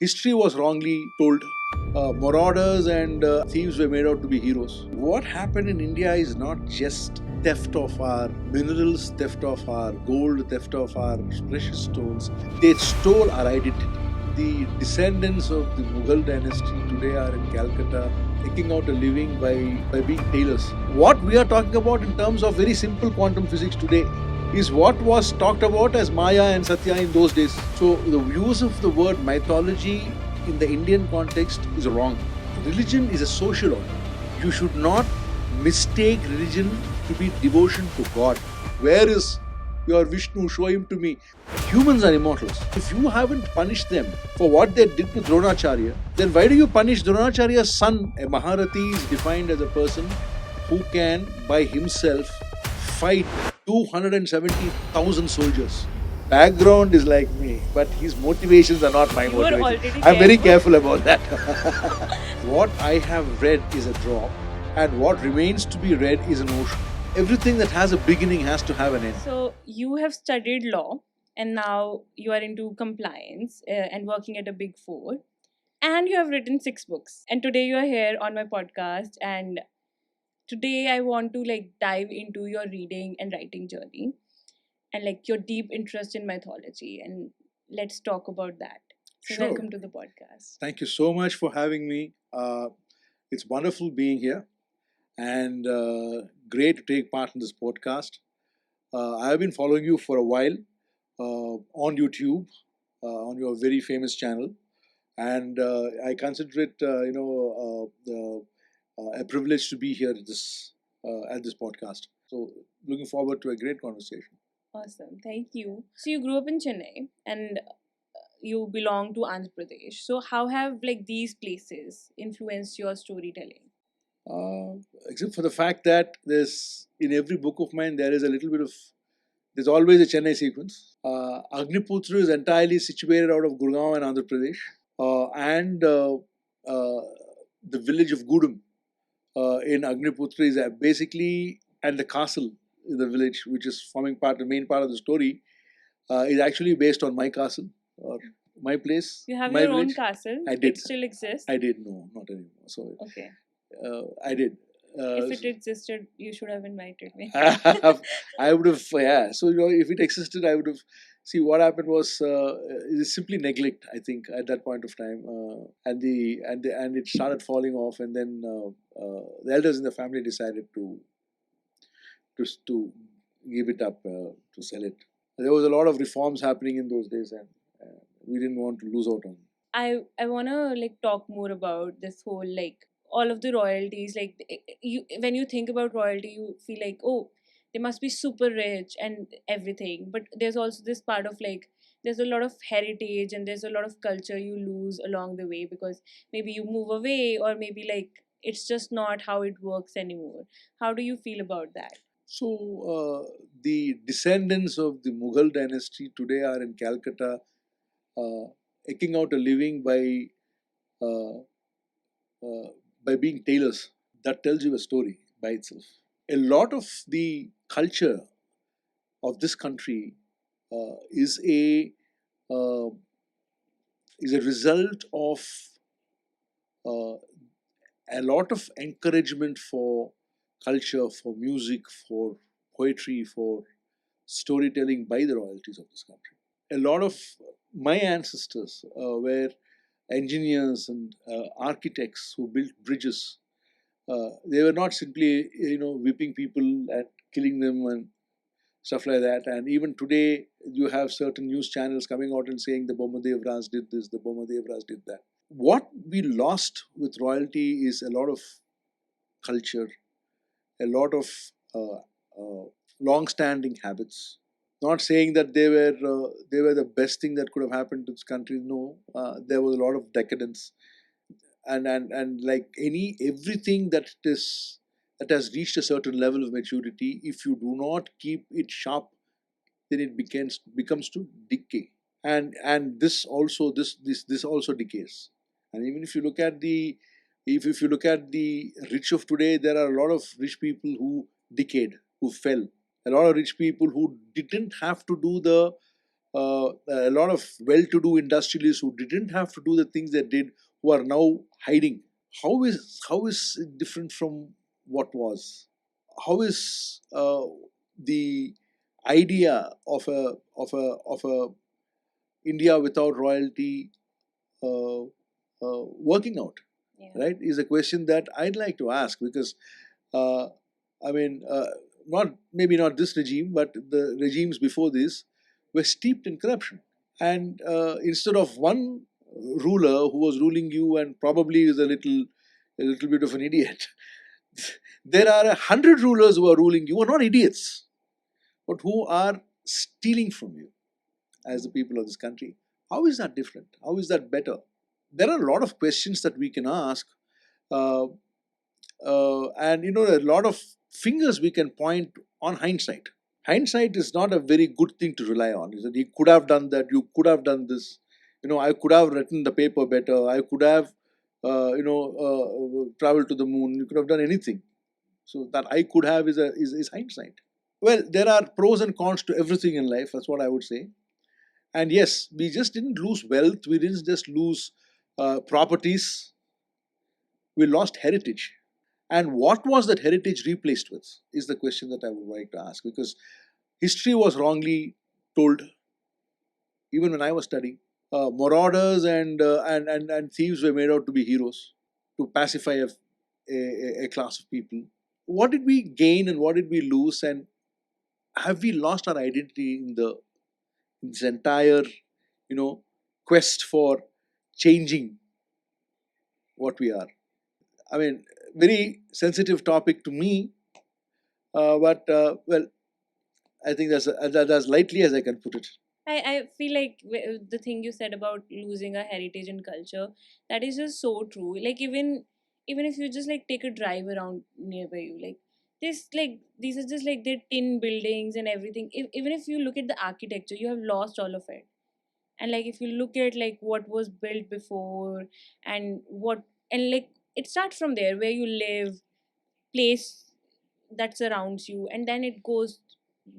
History was wrongly told. Marauders and thieves were made out to be heroes. What happened in India is not just theft of our minerals, theft of our gold, theft of our precious stones. They stole our identity. The descendants of the Mughal dynasty today are in Calcutta, taking out a living by being tailors. What we are talking about in terms of very simple quantum physics today is what was talked about as Maya and Satya in those days. So the use of the word mythology in the Indian context is wrong. Religion is a social order. You should not mistake religion to be devotion to God. Where is your Vishnu? Show him to me. Humans are immortals. If you haven't punished them for what they did to Dronacharya, then why do you punish Dronacharya's son? A Maharati is defined as a person who can, by himself, fight 270,000 soldiers. Background is like me, but his motivations are not my motivations. I'm very careful about that. What I have read is a drop, and what remains to be read is an ocean. Everything that has a beginning has to have an end. So you have studied law and now you are into compliance and working at a big four, and you have written 6 books. And today you are here on my podcast, and today I want to dive into your reading and writing journey and your deep interest in mythology, and let's talk about that. So Sure. welcome to the podcast. Thank you so much for having me. It's wonderful being here and great to take part in this podcast. I've been following you for a while on YouTube, on your very famous channel, and I consider it, a privilege to be here at this podcast. So, looking forward to a great conversation. Awesome, thank you. So you grew up in Chennai and you belong to Andhra Pradesh. So how have these places influenced your storytelling? Except for the fact that there's in every book of mine there is a little bit of there's always a Chennai sequence. Agniputra is entirely situated out of Gurgaon and Andhra Pradesh, and the village of Gudum in Agniputra is basically, and the castle in the village, which is forming the main part of the story, is actually based on my castle or my place. You have my your village. own castle? I did. It still exists? I did. No, not anymore. So Okay. I did. If it existed, you should have invited me. I would have, yeah. So if it existed, I would have. See, what happened was simply neglect. I think at that point of time, and it started falling off, and then the elders in the family decided to give it up, to sell it. There was a lot of reforms happening in those days, and we didn't want to lose out on. I wanna talk more about this whole all of the royalties. You, when you think about royalty, you feel oh, they must be super rich and everything. But there's also this part of there's a lot of heritage and there's a lot of culture you lose along the way because maybe you move away or maybe it's just not how it works anymore. How do you feel about that? So the descendants of the Mughal dynasty today are in Calcutta, eking out a living uh, by being tailors. That tells you a story by itself. A lot of the culture of this country is uh, a result of uh, a lot of encouragement for culture, for music, for poetry, for storytelling by the royalties of this country. A lot of my ancestors were engineers and architects who built bridges. They were not simply, whipping people and killing them and stuff like that. And even today, you have certain news channels coming out and saying the Bombadev Raj did this, the Bombadev Raj did that. What we lost with royalty is a lot of culture, a lot of long-standing habits. Not saying that they were the best thing that could have happened to this country. No, there was a lot of decadence, and like everything that has reached a certain level of maturity, if you do not keep it sharp, then it becomes to decay. And this also decays. And even if you look at the rich of today, there are a lot of rich people who decayed, who fell. A lot of rich people who didn't have to do the a lot of well-to-do industrialists who didn't have to do the things they did, who are now hiding. How is it different from what was? How is the idea of a India without royalty working out? Yeah. Right, is a question that I'd like to ask, because uh, I mean, not maybe not this regime, but the regimes before this were steeped in corruption. And instead of one ruler who was ruling you and probably is a little bit of an idiot, there are 100 rulers who are ruling you, who are not idiots, but who are stealing from you as the people of this country. How is that different? How is that better? There are a lot of questions that we can ask, uh, and a lot of fingers we can point on hindsight. Hindsight is not a very good thing to rely on. Is that you could have done that, you could have done this. I could have written the paper better. I could have, traveled to the moon. You could have done anything. So that I could have is hindsight. Well, there are pros and cons to everything in life. That's what I would say. And yes, we just didn't lose wealth. We didn't just lose properties. We lost heritage. And what was that heritage replaced with is the question that I would like to ask, because history was wrongly told even when I was studying. Marauders and thieves were made out to be heroes to pacify a class of people. What did we gain and what did we lose? And have we lost our identity in this entire, quest for changing what we are? I mean, very sensitive topic to me, but well, I think that's as lightly as I can put it. I feel like the thing you said about losing our heritage and culture, that is just so true. Like even if you just like take a drive around nearby you, like this like these are just like the tin buildings and everything. Even if you look at the architecture, you have lost all of it. And like if you look at like what was built before and what and like it starts from there where you live, place that surrounds you, and then it goes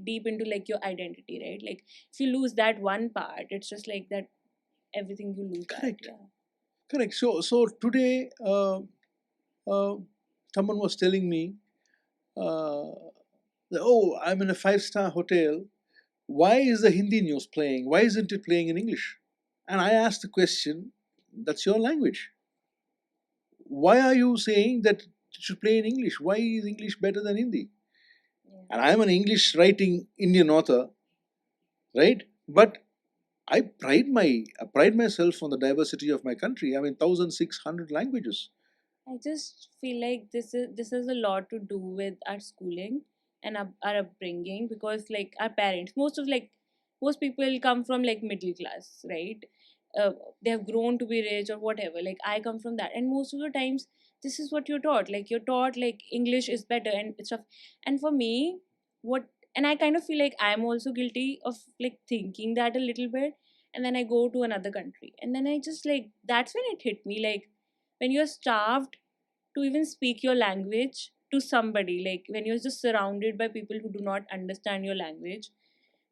deep into like your identity, right? Like if you lose that one part, it's just like that everything you lose that. Correct. Yeah. Correct. So today, uh, someone was telling me, uh, oh, I'm in a five-star hotel. Why is the Hindi news playing? Why isn't it playing in English? And I asked the question, that's your language. Why are you saying that it should play in English? Why is English better than Hindi? Yeah. And I'm an English writing Indian author, right? But I pride myself on the diversity of my country. I mean, 1,600 languages. I just feel like this is a lot to do with our schooling and our upbringing, because like our parents, most people come from like middle class, right? They have grown to be rich or whatever. Like I come from that, and most of the times this is what you're taught. Like you're taught like English is better and stuff. And for me, what and I kind of feel like I'm also guilty of like thinking that a little bit, and then I go to another country, and then I just like that's when it hit me like when you're starved to even speak your language to somebody, like when you're just surrounded by people who do not understand your language,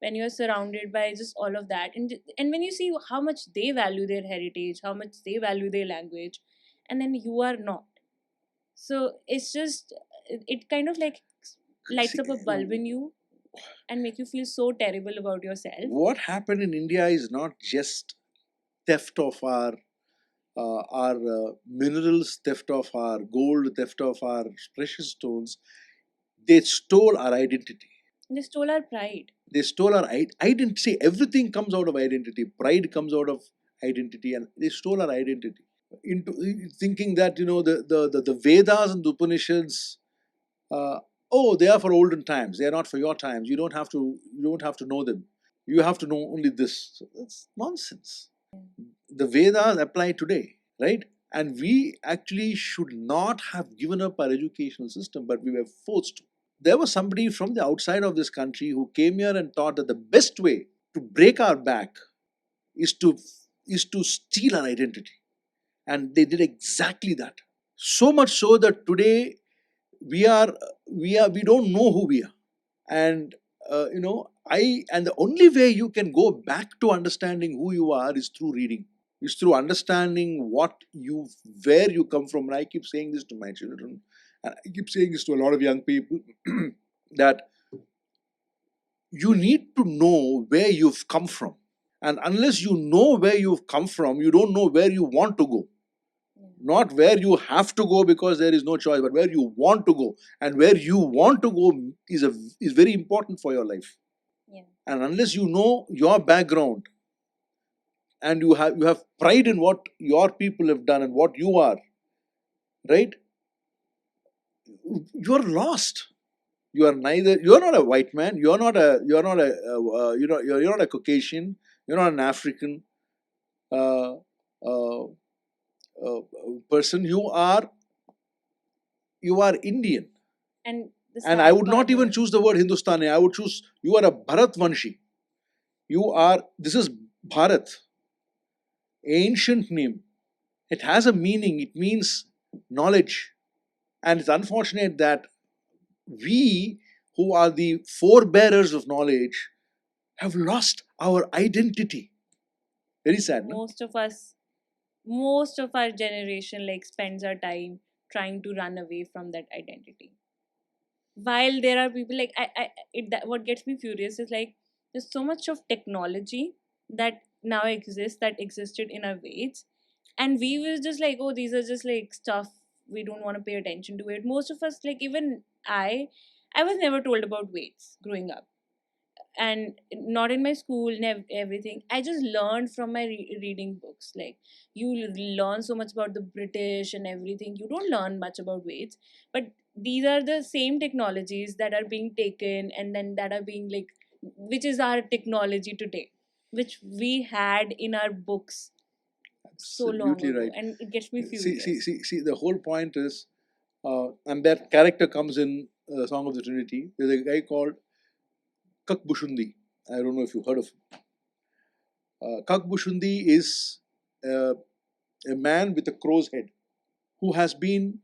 when you're surrounded by just all of that, and when you see how much they value their heritage, how much they value their language, and then you are not. So it's just it kind of like lights See, up a bulb in you and make you feel so terrible about yourself. what happened in India is not just theft of our minerals, theft of our gold, theft of our precious stones. They stole our identity. They stole our pride. They stole our identity. Everything comes out of identity. Pride comes out of identity, and they stole our identity into thinking that the Vedas and the Upanishads. Uh, oh, they are for olden times. They are not for your times. You don't have to know them. You have to know only this. So that's nonsense. The Vedas apply today, right? And we actually should not have given up our educational system, but we were forced to. There was somebody from the outside of this country who came here and thought that the best way to break our back is to steal our identity, and they did exactly that. So much so that today we don't know who we are. And And the only way you can go back to understanding who you are is through reading, is through understanding where you come from. And I keep saying this to my children, and I keep saying this to a lot of young people, that you need to know where you've come from. And unless you know where you've come from, you don't know where you want to go. Not where you have to go because there is no choice, but where you want to go. And where you want to go is very important for your life. Yeah. And unless you know your background and you have pride in what your people have done and what you are, right? You're lost. You're not a white man, you're not a Caucasian, you're not an African uh, uh, person. You are Indian. And And I would not even choose the word Hindustani. I would choose, you are a Bharatvanshi. This is Bharat, ancient name. It has a meaning, it means knowledge. And it's unfortunate that we, who are the forebearers of knowledge, have lost our identity. Very sad, no? Most of our generation like spends our time trying to run away from that identity, while there are people like what gets me furious is like there's so much of technology that now exists, that existed in our Veds, and we was just like, oh, these are just like stuff, we don't want to pay attention to it. Most of us, like even I was never told about Veds growing up, and not in my school, everything I just learned from my reading books. Like you learn so much about the British and everything, you don't learn much about Veds. But these are the same technologies that are being taken and then that are being like, which is our technology today, which we had in our books so long Absolutely ago, right. and it gets me See, furious. the whole point is, and that character comes in Song of the Trinity. There's a guy called Kakabashundi. I don't know if you've heard of him. Kakabashundi is uh, a man with a crow's head who has been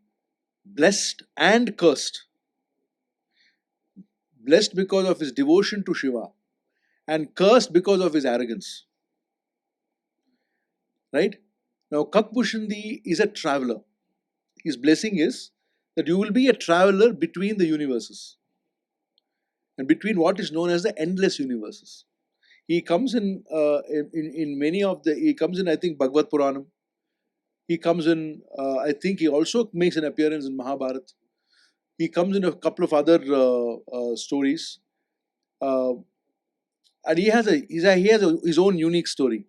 blessed and cursed. Blessed because of his devotion to Shiva, and cursed because of his arrogance. Right? Now, Kakabashundi is a traveler. His blessing is that you will be a traveler between the universes and between what is known as the endless universes. He comes in many of the. He comes in, I think, Bhagavad Puranam. He comes in. I think he also makes an appearance in Mahabharata. He comes in a couple of other stories, uh, and he has his own unique story.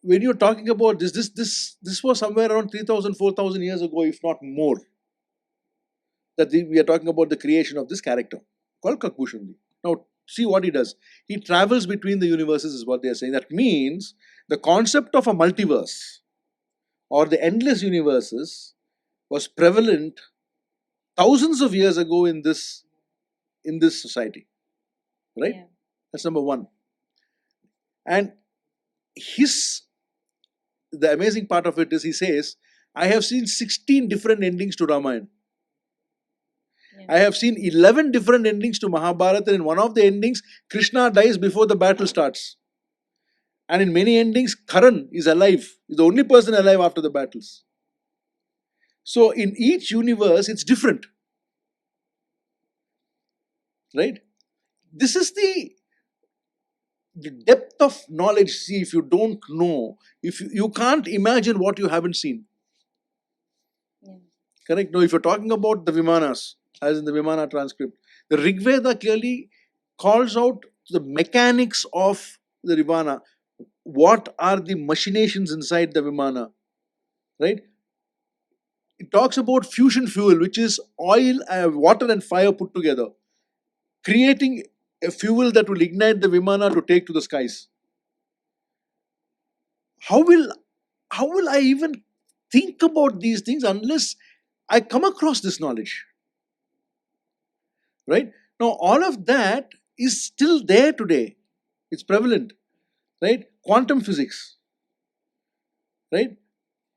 When you're talking about this was somewhere around 3,000, 4,000 years ago, if not more, that we are talking about the creation of this character called Kakabashundi. Now, see what he does. He travels between the universes, is what they are saying. That means the concept of a multiverse or the endless universes was prevalent thousands of years ago in this society, right? Yeah. That's number one. And his the amazing part of it is he says, I have seen 16 different endings to Ramayana. I have seen 11 different endings to Mahabharata, and in one of the endings, Krishna dies before the battle starts. And in many endings, Karan is alive, is the only person alive after the battles. So in each universe, it's different. Right? This is the depth of knowledge. See, if you don't know, if you can't imagine what you haven't seen. Yeah. Correct? Now, if you're talking about the Vimanas, as in the Vimana transcript, the Rig Veda clearly calls out the mechanics of the Vimana. What are the machinations inside the Vimana? Right? It talks about fusion fuel, which is oil, water, and fire put together, creating a fuel that will ignite the Vimana to take to the skies. How will I even think about these things unless I come across this knowledge? Right? Now, all of that is still there today. It's prevalent. Right? Quantum physics. Right?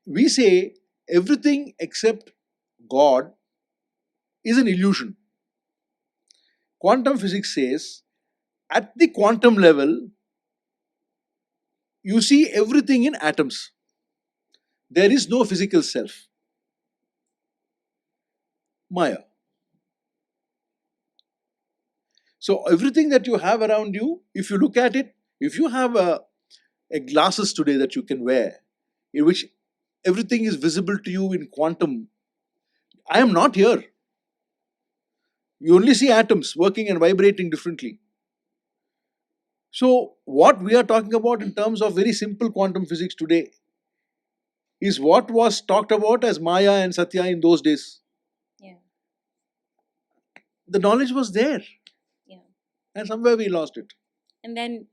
We say everything except God is an illusion. Quantum physics says At the quantum level, you see everything in atoms. There is no physical self. Maya. So everything that you have around you, if you look at it, if you have a glasses today that you can wear, in which everything is visible to you in quantum, I am not here. You only see atoms working and vibrating differently. So what we are talking about in terms of very simple quantum physics today is what was talked about as Maya and Satya in those days. Yeah. The knowledge was there. Yeah. And somewhere we lost it. And then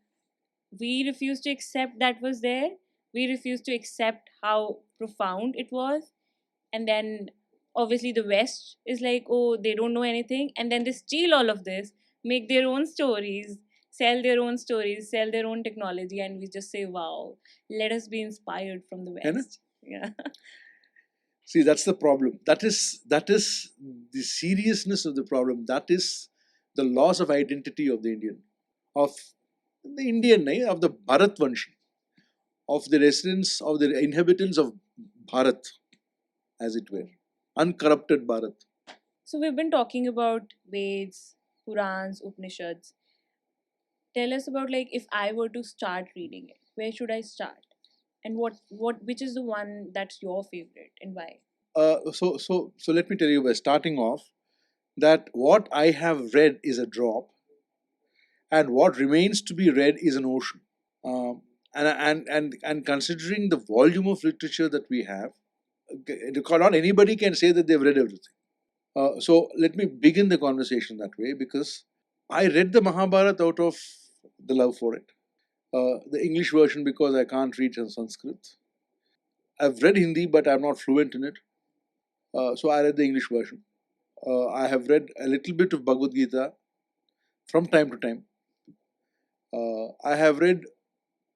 we refused to accept that was there. We refused to accept how profound it was. And then obviously the West is like, oh, they don't know anything. And then they steal all of this, make their own stories, sell their own stories, sell their own technology. And we just say, wow, let us be inspired from the West. Yeah. See, that's the problem. That is the seriousness of the problem. That is the loss of identity of the Indian, of the Indian, of the Bharatvanshi, of the residents, of the inhabitants of Bharat, as it were, uncorrupted Bharat. So we've been talking about Veds, Purans, Upanishads. Tell us about, like, if I were to start reading it, where should I start? And which is the one that's your favorite and why? So let me tell you, by starting off, that what I have read is a drop, and what remains to be read is an ocean. And considering the volume of literature that we have, not anybody can say that they've read everything. So let me begin the conversation that way, because I read the Mahabharata out of the love for it. The English version because I can't read Sanskrit. I've read Hindi, but I'm not fluent in it. So I read the English version. I have read a little bit of Bhagavad Gita from time to time. I have read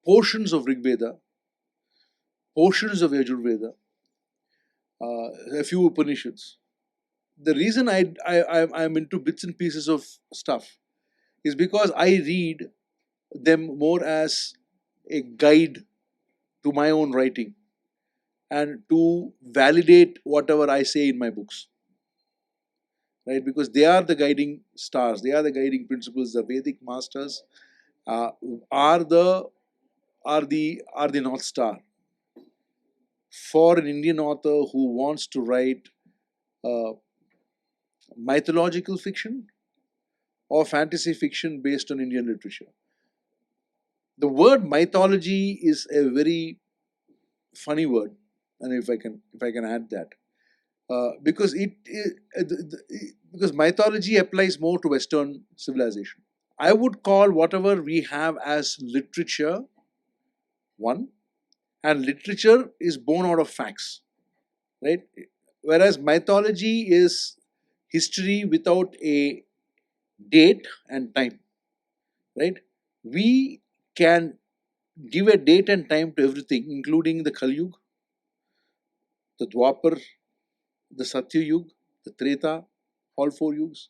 portions of Rig Veda, portions of Yajurveda, a few Upanishads. The reason I'm into bits and pieces of stuff is because I read them more as a guide to my own writing and to validate whatever I say in my books, right? Because they are the guiding stars, they are the guiding principles. The Vedic masters uh, are the North Star for an Indian author who wants to write uh, mythological fiction or fantasy fiction based on Indian literature. The word mythology is a very funny word, and if I can add that, because because mythology applies more to Western civilization. I would call whatever we have as literature one, and literature is born out of facts, right? Whereas mythology is history without a date and time, right? We can give a date and time to everything, including the Kali Yuga, the Dwapar, the Satya Yuga, the Treta, all four yugas.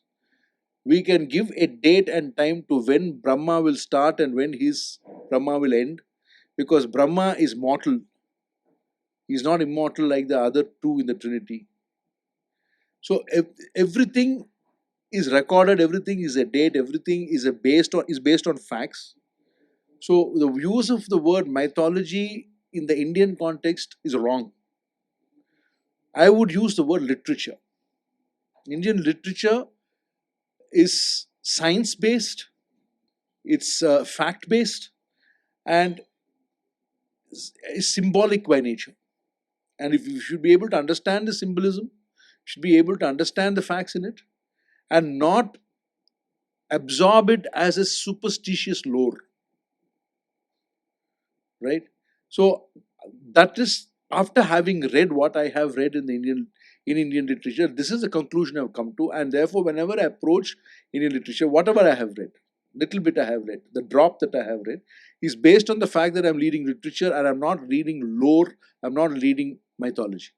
We can give a date and time to when Brahma will start and when his Brahma will end, because Brahma is mortal. He is not immortal like the other two in the Trinity. So everything is recorded, everything is a date, everything is based on facts. So the use of the word mythology in the Indian context is wrong. I would use the word literature. Indian literature is science based, it's fact based, and is symbolic by nature. And if you should be able to understand the symbolism, should be able to understand the facts in it, and not absorb it as a superstitious lore, right? So that is, after having read what I have read in Indian literature, this is the conclusion I've come to, and therefore, whenever I approach Indian literature, whatever I have read, little bit I have read, the drop that I have read, is based on the fact that I'm reading literature and I'm not reading lore, I'm not reading mythology,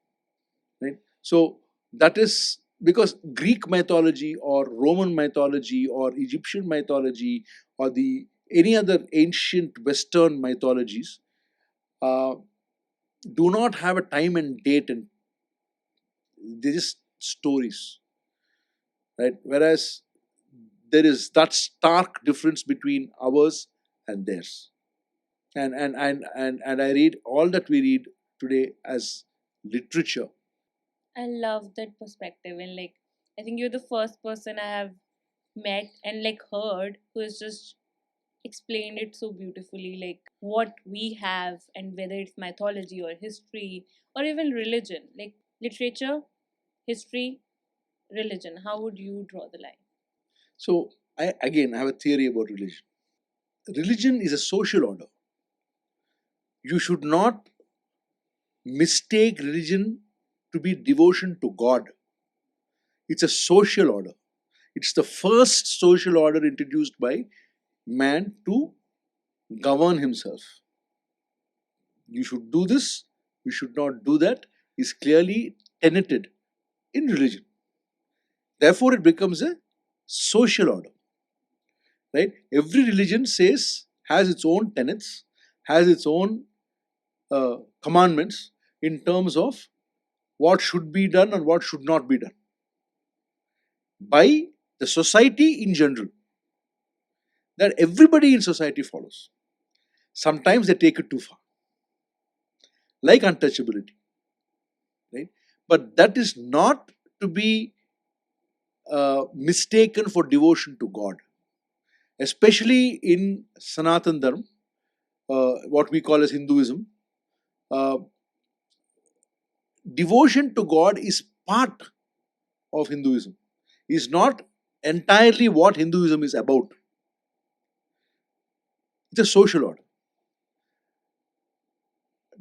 right? So that is because Greek mythology or Roman mythology or Egyptian mythology or the any other ancient Western mythologies uh, do not have a time and date, and they're just stories, right? Whereas there is that stark difference between ours and theirs. And I read all that we read today as literature. I love that perspective, and like I think you're the first person I have met and like heard who has just explained it so beautifully, like what we have and whether it's mythology or history or even religion, like literature, history, religion. How would you draw the line? So I have a theory about religion. Religion is a social order. You should not mistake religion to be devotion to God. It's a social order. It's the first social order introduced by man to govern himself. You should do this, you should not do that, is clearly tenanted in religion. Therefore, it becomes a social order, right? Every religion has its own tenets, has its own commandments in terms of what should be done and what should not be done by the society in general, that everybody in society follows. Sometimes they take it too far, like untouchability, right? But that is not to be mistaken for devotion to God, especially in Sanatan Dharma, what we call as Hinduism. Uh, Devotion to God is part of Hinduism, is not entirely what Hinduism is about. It's a social order.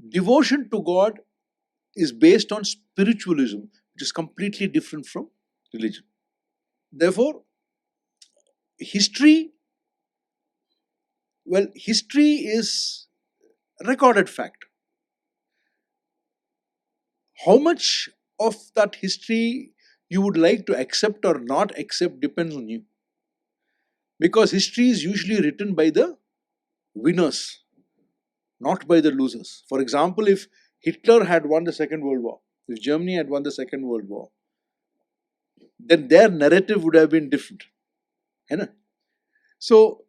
Devotion to God is based on spiritualism, which is completely different from religion. Therefore, history, history is recorded fact. How much of that history you would like to accept or not accept depends on you. Because history is usually written by the winners, not by the losers. For example, if Hitler had won the Second World War, if Germany had won the Second World War, then their narrative would have been different. है ना? So,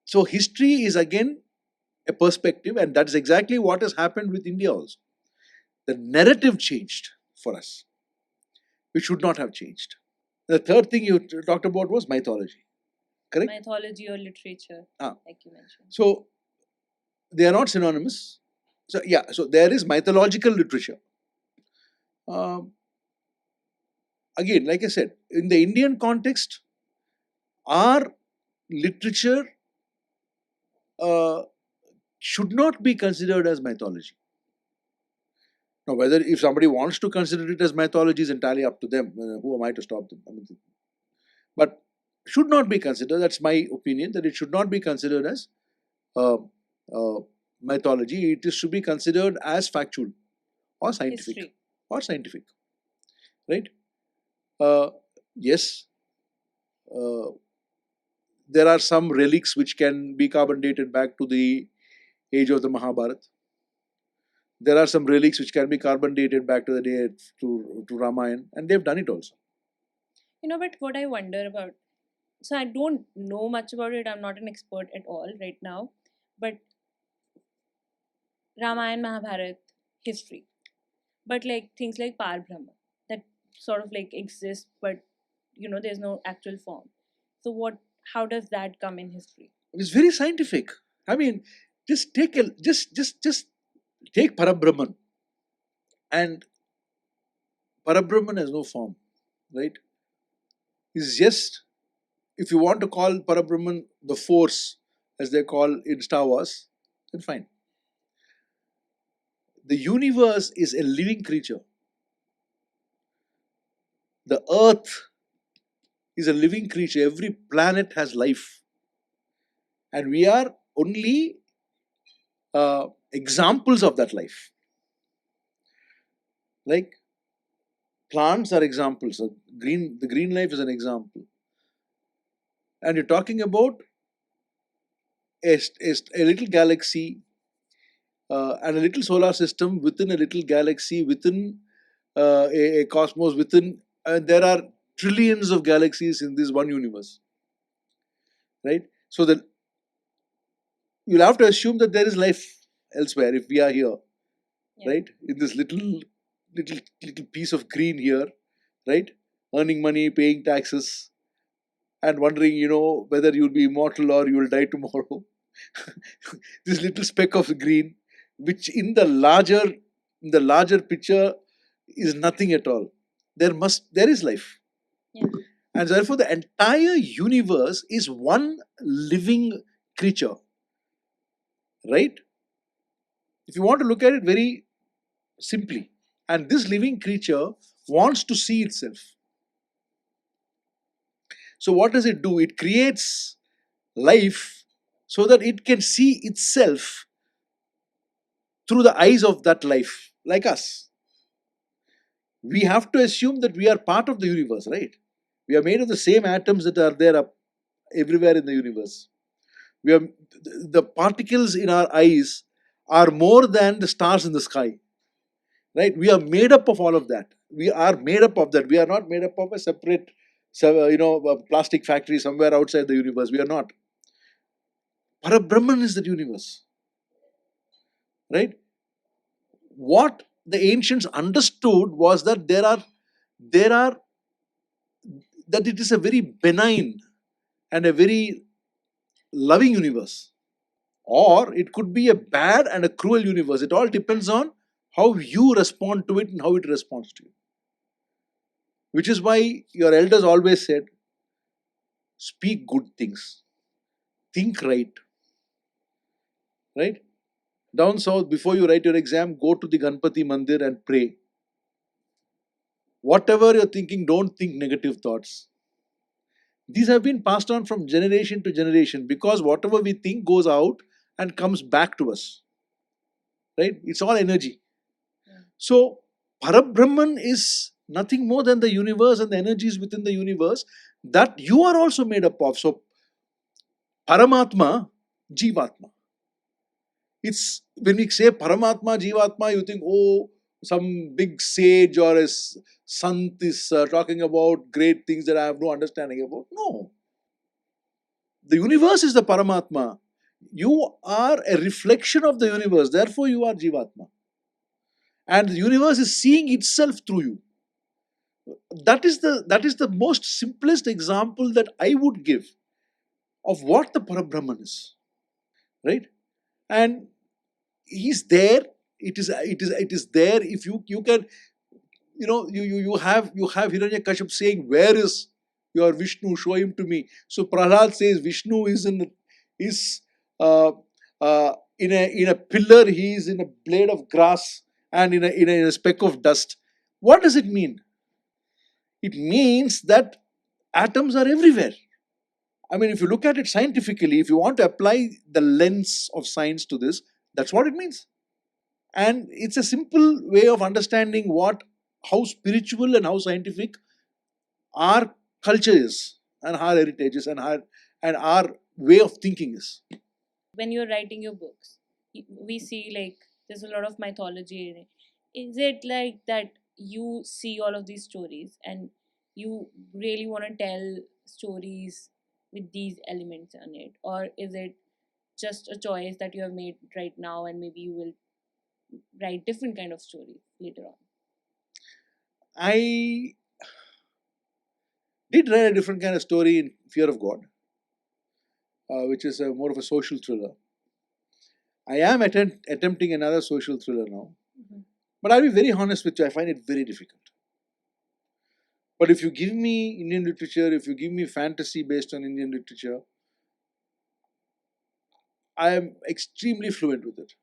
so history is again a perspective, and that's exactly what has happened with India also. The narrative changed for us, which should not have changed. The third thing you talked about was mythology, correct? Mythology or literature, like you mentioned. So they are not synonymous. So yeah, so there is mythological literature. Um, Again, like I said, in the Indian context, our literature uh, should not be considered as mythology. Now, whether if somebody wants to consider it as mythology is entirely up to them. Who am I to stop them? I mean, but should not be considered. That's my opinion. That it should not be considered as uh, uh, mythology. It should be considered as factual or scientific. History. Or scientific, right? Uh, yes, uh, there are some relics which can be carbon dated back to the age of the Mahabharata. There are some relics which can be carbon dated back to the day to Ramayana, and they've done it also. But what I wonder about, so I don't know much about it. I'm not an expert at all right now, but Ramayana, Mahabharata, history, but like things like Par Brahma that sort of like exist, but there's no actual form. So how does that come in history? It's very scientific. I mean, just take Parabrahman, and Parabrahman has no form, right? It's just, if you want to call Parabrahman the force, as they call in Star Wars, then fine. The universe is a living creature. The earth is a living creature. Every planet has life. And we are only examples of that life. Like plants are examples. So the green life is an example. And you're talking about a little galaxy and a little solar system within a little galaxy, within a cosmos, within, there are trillions of galaxies in this one universe, right? So that you'll have to assume that there is life elsewhere if we are here, Yeah. right? In this little piece of green here, right? Earning money, paying taxes, and wondering, whether you'll be immortal or you will die tomorrow. This little speck of green, which in the larger picture is nothing at all. There is life. Yeah. And therefore the entire universe is one living creature, right? If you want to look at it very simply. And this living creature wants to see itself. So what does it do? It creates life so that it can see itself through the eyes of that life, like us. We have to assume that we are part of the universe, right? We are made of the same atoms that are there everywhere in the universe. We are the particles in our eyes are more than the stars in the sky, right? We are made up of all of that. We are made up of that. We are not made up of a separate, plastic factory somewhere outside the universe. We are not. Parabrahman is the universe, right? What the ancients understood was that there are that it is a very benign and a very loving universe, or it could be a bad and a cruel universe. It all depends on how you respond to it and how it responds to you. Which is why your elders always said, speak good things, think right, right? Down south, before you write your exam, go to the Ganpati Mandir and pray. Whatever you're thinking, don't think negative thoughts. These have been passed on from generation to generation because whatever we think goes out and comes back to us, right? It's all energy. So, Parabrahman is nothing more than the universe and the energies within the universe that you are also made up of. So, Paramatma, Jivatma. It's when we say Paramatma, Jivatma, you think, oh, some big sage or a sant is talking about great things that I have no understanding about. No. The universe is the Paramatma. You are a reflection of the universe. Therefore, you are Jivatma. And the universe is seeing itself through you. That is the most simplest example that I would give of what the Parabrahman is. Right? And he's there. It is there. If you can, you have Hiranyakashipu saying, where is your Vishnu? Show him to me. So Prahlad says Vishnu is uh, in a pillar. He is in a blade of grass and in a speck of dust. What does it mean? It means that atoms are everywhere. I mean, if you look at it scientifically, if you want to apply the lens of science to this, that's what it means. And it's a simple way of understanding how spiritual and how scientific our culture is, and our heritage is, and our way of thinking is. When you're writing your books, we see like there's a lot of mythology in it. Is it like that you see all of these stories and you really want to tell stories with these elements in it, or is it just a choice that you have made right now and maybe you will write different kind of stories later on? I did write a different kind of story in Fear of God, which is more of a social thriller. I am attempting another social thriller now. Mhm. But I'll be very honest with you, I find it very difficult. But if you give me Indian literature, if you give me fantasy based on Indian literature, I am extremely fluent with it.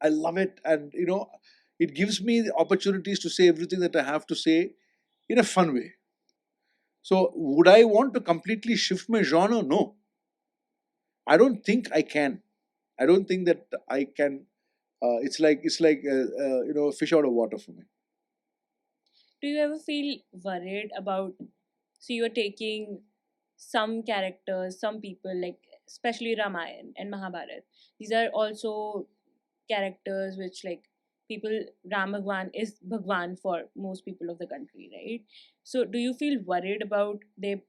I love it, and it gives me the opportunities to say everything that I have to say in a fun way. So, would I want to completely shift my genre? No, I don't think I can. I don't think that I can. It's like fish out of water for me. do you ever feel worried about, so you're taking some characters, some people, like especially Ramayana and Mahabharata, these are also characters which, like, people, Ram Bhagwan is Bhagwan for most people of the country, right? So do you feel worried about they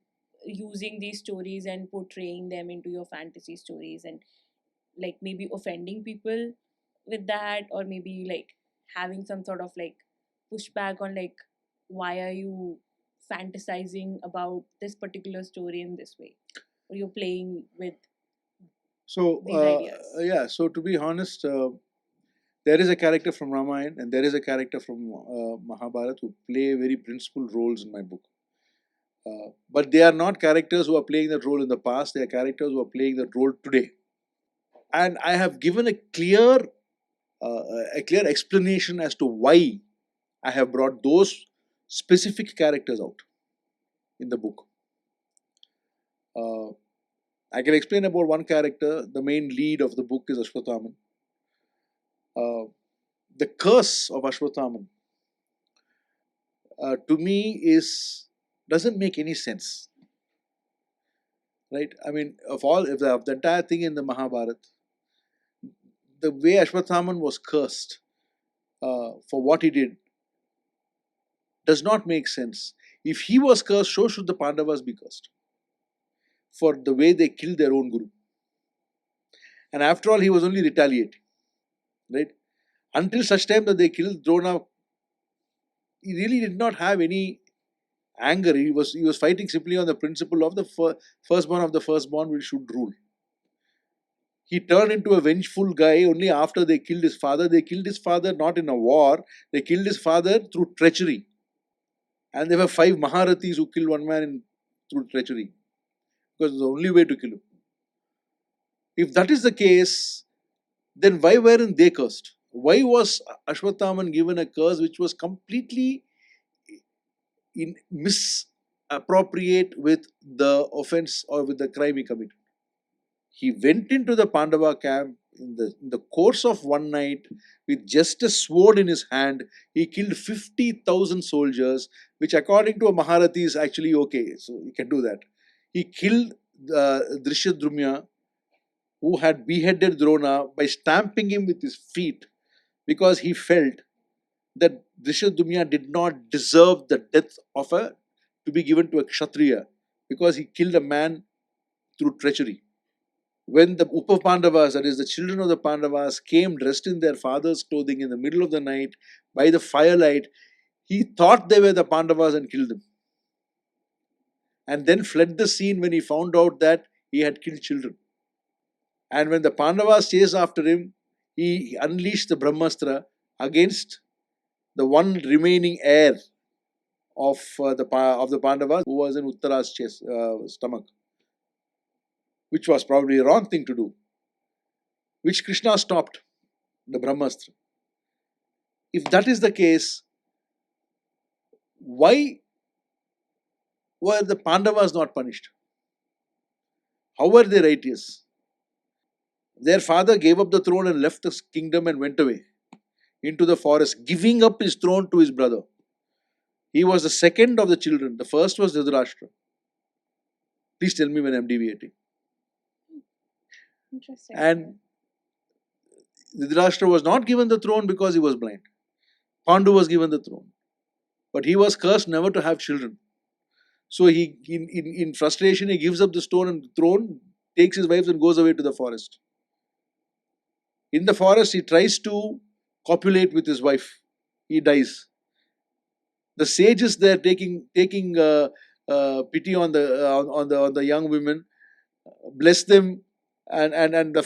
using these stories and portraying them into your fantasy stories, and like maybe offending people with that, or maybe like having some sort of like pushback on like, why are you fantasizing about this particular story in this way, or you're playing with So, these ideas? yeah, so to be honest, there is a character from Ramayana and there is a character from Mahabharata who play very principal roles in my book. But they are not characters who are playing that role in the past, they are characters who are playing that role today. And I have given a clear explanation as to why I have brought those specific characters out in the book. Uh, I can explain about one character. The main lead of the book is Ashwathaman. The curse of Ashwathaman, to me, is doesn't make any sense, right? I mean, of the entire thing in the Mahabharata, the way Ashwathaman was cursed for what he did does not make sense. If he was cursed, so should the Pandavas be cursed for the way they killed their own guru. And after all, he was only retaliating, right? Until such time that they killed Drona, he really did not have any anger. He was fighting simply on the principle of the firstborn of the firstborn will should rule. He turned into a vengeful guy only after they killed his father. They killed his father not in a war. They killed his father through treachery. And there were 5 Maharathis who killed one man through treachery. Because it's the only way to kill him. If that is the case, then why weren't they cursed? Why was Ashwathaman given a curse which was completely misappropriate with the offense or with the crime he committed? He went into the Pandava camp in the course of one night with just a sword in his hand. He killed 50,000 soldiers, which according to a Maharathi is actually okay. So he can do that. He killed Drishyadrumya, who had beheaded Drona by stamping him with his feet because he felt that Drishyadrumya did not deserve the death of to be given to a Kshatriya because he killed a man through treachery. When the Upa Pandavas, that is the children of the Pandavas, came dressed in their father's clothing in the middle of the night by the firelight, he thought they were the Pandavas and killed them. And then fled the scene when he found out that he had killed children. And when the Pandavas chased after him, he unleashed the Brahmastra against the one remaining heir of the Pandavas, who was in Uttara's stomach, which was probably a wrong thing to do, which Krishna stopped, the Brahmastra. If that is the case, why were the Pandavas not punished? How were they righteous? Their father gave up the throne and left the kingdom and went away into the forest, giving up his throne to his brother. He was the second of the children. The first was Dhritarashtra. Please tell me when I'm deviating. Interesting. And Dhritarashtra was not given the throne because he was blind. Pandu was given the throne. But he was cursed never to have children. So he, in frustration, he gives up the throne, takes his wives and goes away to the forest. In the forest, he tries to copulate with his wife. He dies. The sages there taking pity on the young women, bless them, and the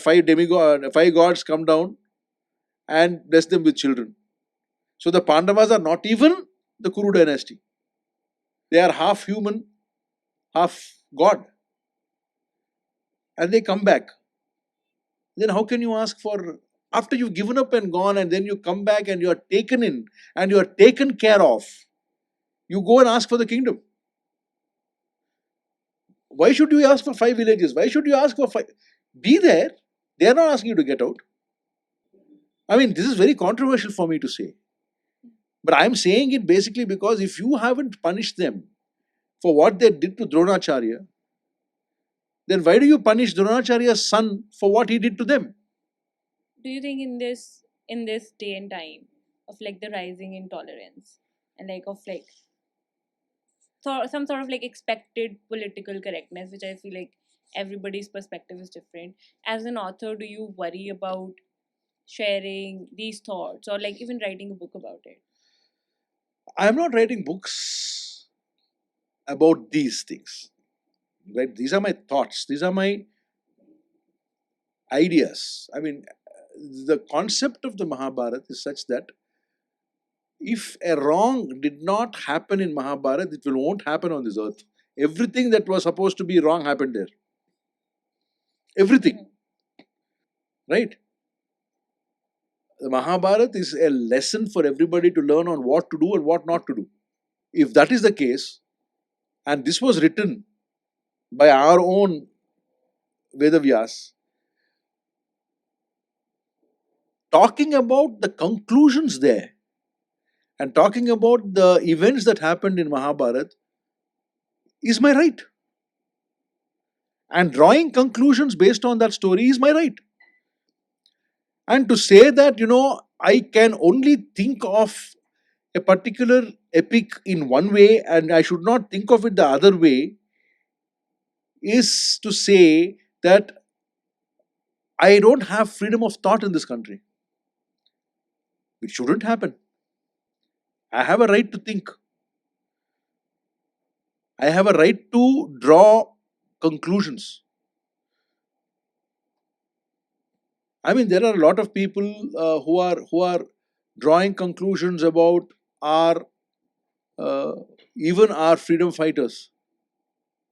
five gods come down and bless them with children. So the Pandavas are not even the Kuru dynasty. They are half human, half god. And they come back. Then how can you ask for, after you've given up and gone, and then you come back and you are taken in and you are taken care of, you go and ask for the kingdom? Why should you ask for 5 villages? Why should you ask for 5? Be there. They are not asking you to get out. I mean, this is very controversial for me to say. But I'm saying it basically because if you haven't punished them for what they did to Dronacharya, then why do you punish Dronacharya's son for what he did to them? Do you think in this day and time of like the rising intolerance and like of like some sort of like expected political correctness, which I feel like everybody's perspective is different. As an author, do you worry about sharing these thoughts or like even writing a book about it? I'm not writing books about these things. Right? These are my thoughts. These are my ideas. I mean, the concept of the Mahabharata is such that if a wrong did not happen in Mahabharata, it will won't happen on this earth. Everything that was supposed to be wrong happened there. Everything, Mhm. right? The Mahabharata is a lesson for everybody to learn on what to do and what not to do. If that is the case, and this was written by our own Vedavyas, talking about the conclusions there and talking about the events that happened in Mahabharata is my right. And drawing conclusions based on that story is my right. And to say that, I can only think of a particular epic in one way and I should not think of it the other way is to say that I don't have freedom of thought in this country, which shouldn't happen. I have a right to think. I have a right to draw conclusions. I mean, there are a lot of people who are drawing conclusions about our uh, even our freedom fighters,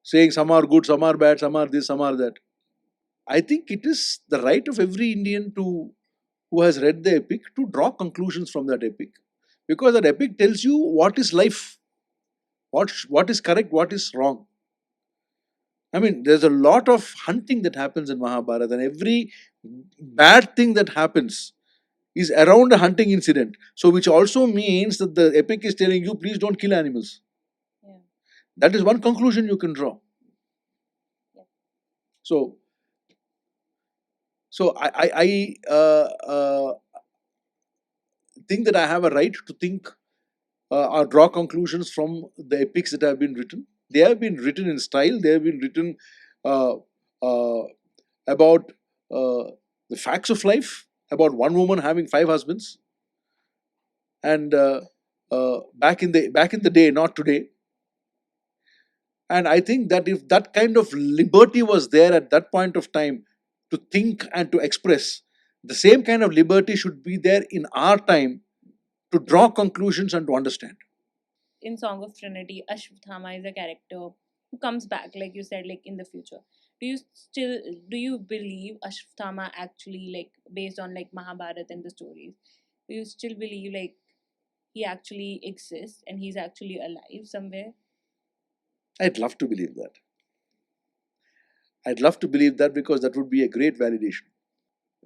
saying some are good, some are bad, some are this, some are that. I think it is the right of every Indian to who has read the epic to draw conclusions from that epic, because that epic tells you what is life, what is correct, what is wrong. I mean, there's a lot of hunting that happens in Mahabharata, and every bad thing that happens is around a hunting incident. So, which also means that the epic is telling you, please don't kill animals. Yeah. That is one conclusion you can draw. Yeah. So, so I think that I have a right to think or draw conclusions from the epics that have been written. They have been written in style. They have been written uh, uh, about the facts of life, about one woman having five husbands, and back in the day, not today. And I think that if that kind of liberty was there at that point of time to think and to express, the same kind of liberty should be there in our time to draw conclusions and to understand. In Song of Trinity, Ashwathama is a character who comes back, like you said, like in the future. Do you believe Ashwathama actually, like based on like Mahabharata and the stories, do you still believe like he actually exists and he's actually alive somewhere? I'd love to believe that. I'd love to believe that because that would be a great validation.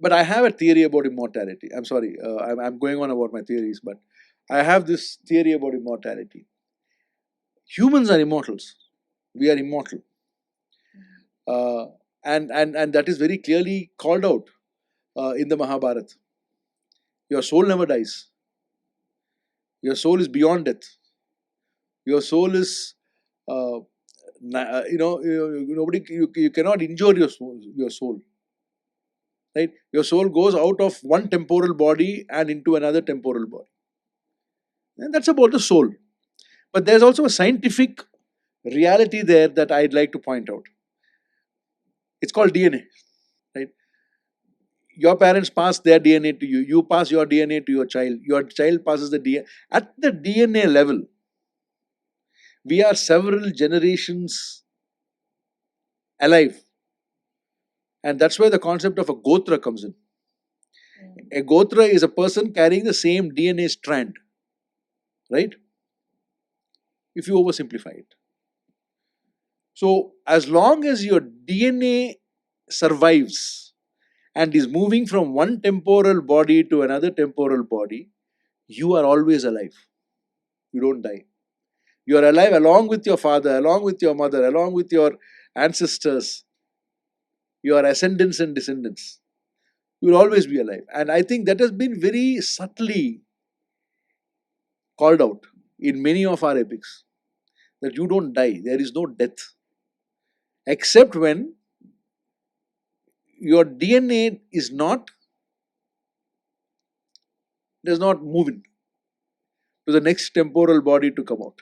But I have a theory about immortality. I'm sorry, I'm going on about my theories, but I have this theory about immortality. Humans are immortals. We are immortal. Uh, and that is very clearly called out in the Mahabharata. Your soul never dies. Your soul is beyond death. Your soul is, uh, nobody, you cannot injure your soul, right? Your soul goes out of one temporal body and into another temporal body. And that's about the soul. But there's also a scientific reality there that I'd like to point out. It's called DNA, right? Your parents pass their DNA to you. You pass your DNA to your child. Your child passes the DNA. At the DNA level, we are several generations alive. And that's where the concept of a gotra comes in. Mm. A gotra is a person carrying the same DNA strand, right? If you oversimplify it. So, as long as your DNA survives and is moving from one temporal body to another temporal body, you are always alive. You don't die. You are alive along with your father, along with your mother, along with your ancestors, your ascendants and descendants. You will always be alive. And I think that has been very subtly called out in many of our epics, that you don't die. There is no death. Except when your DNA does not move in to the next temporal body to come out.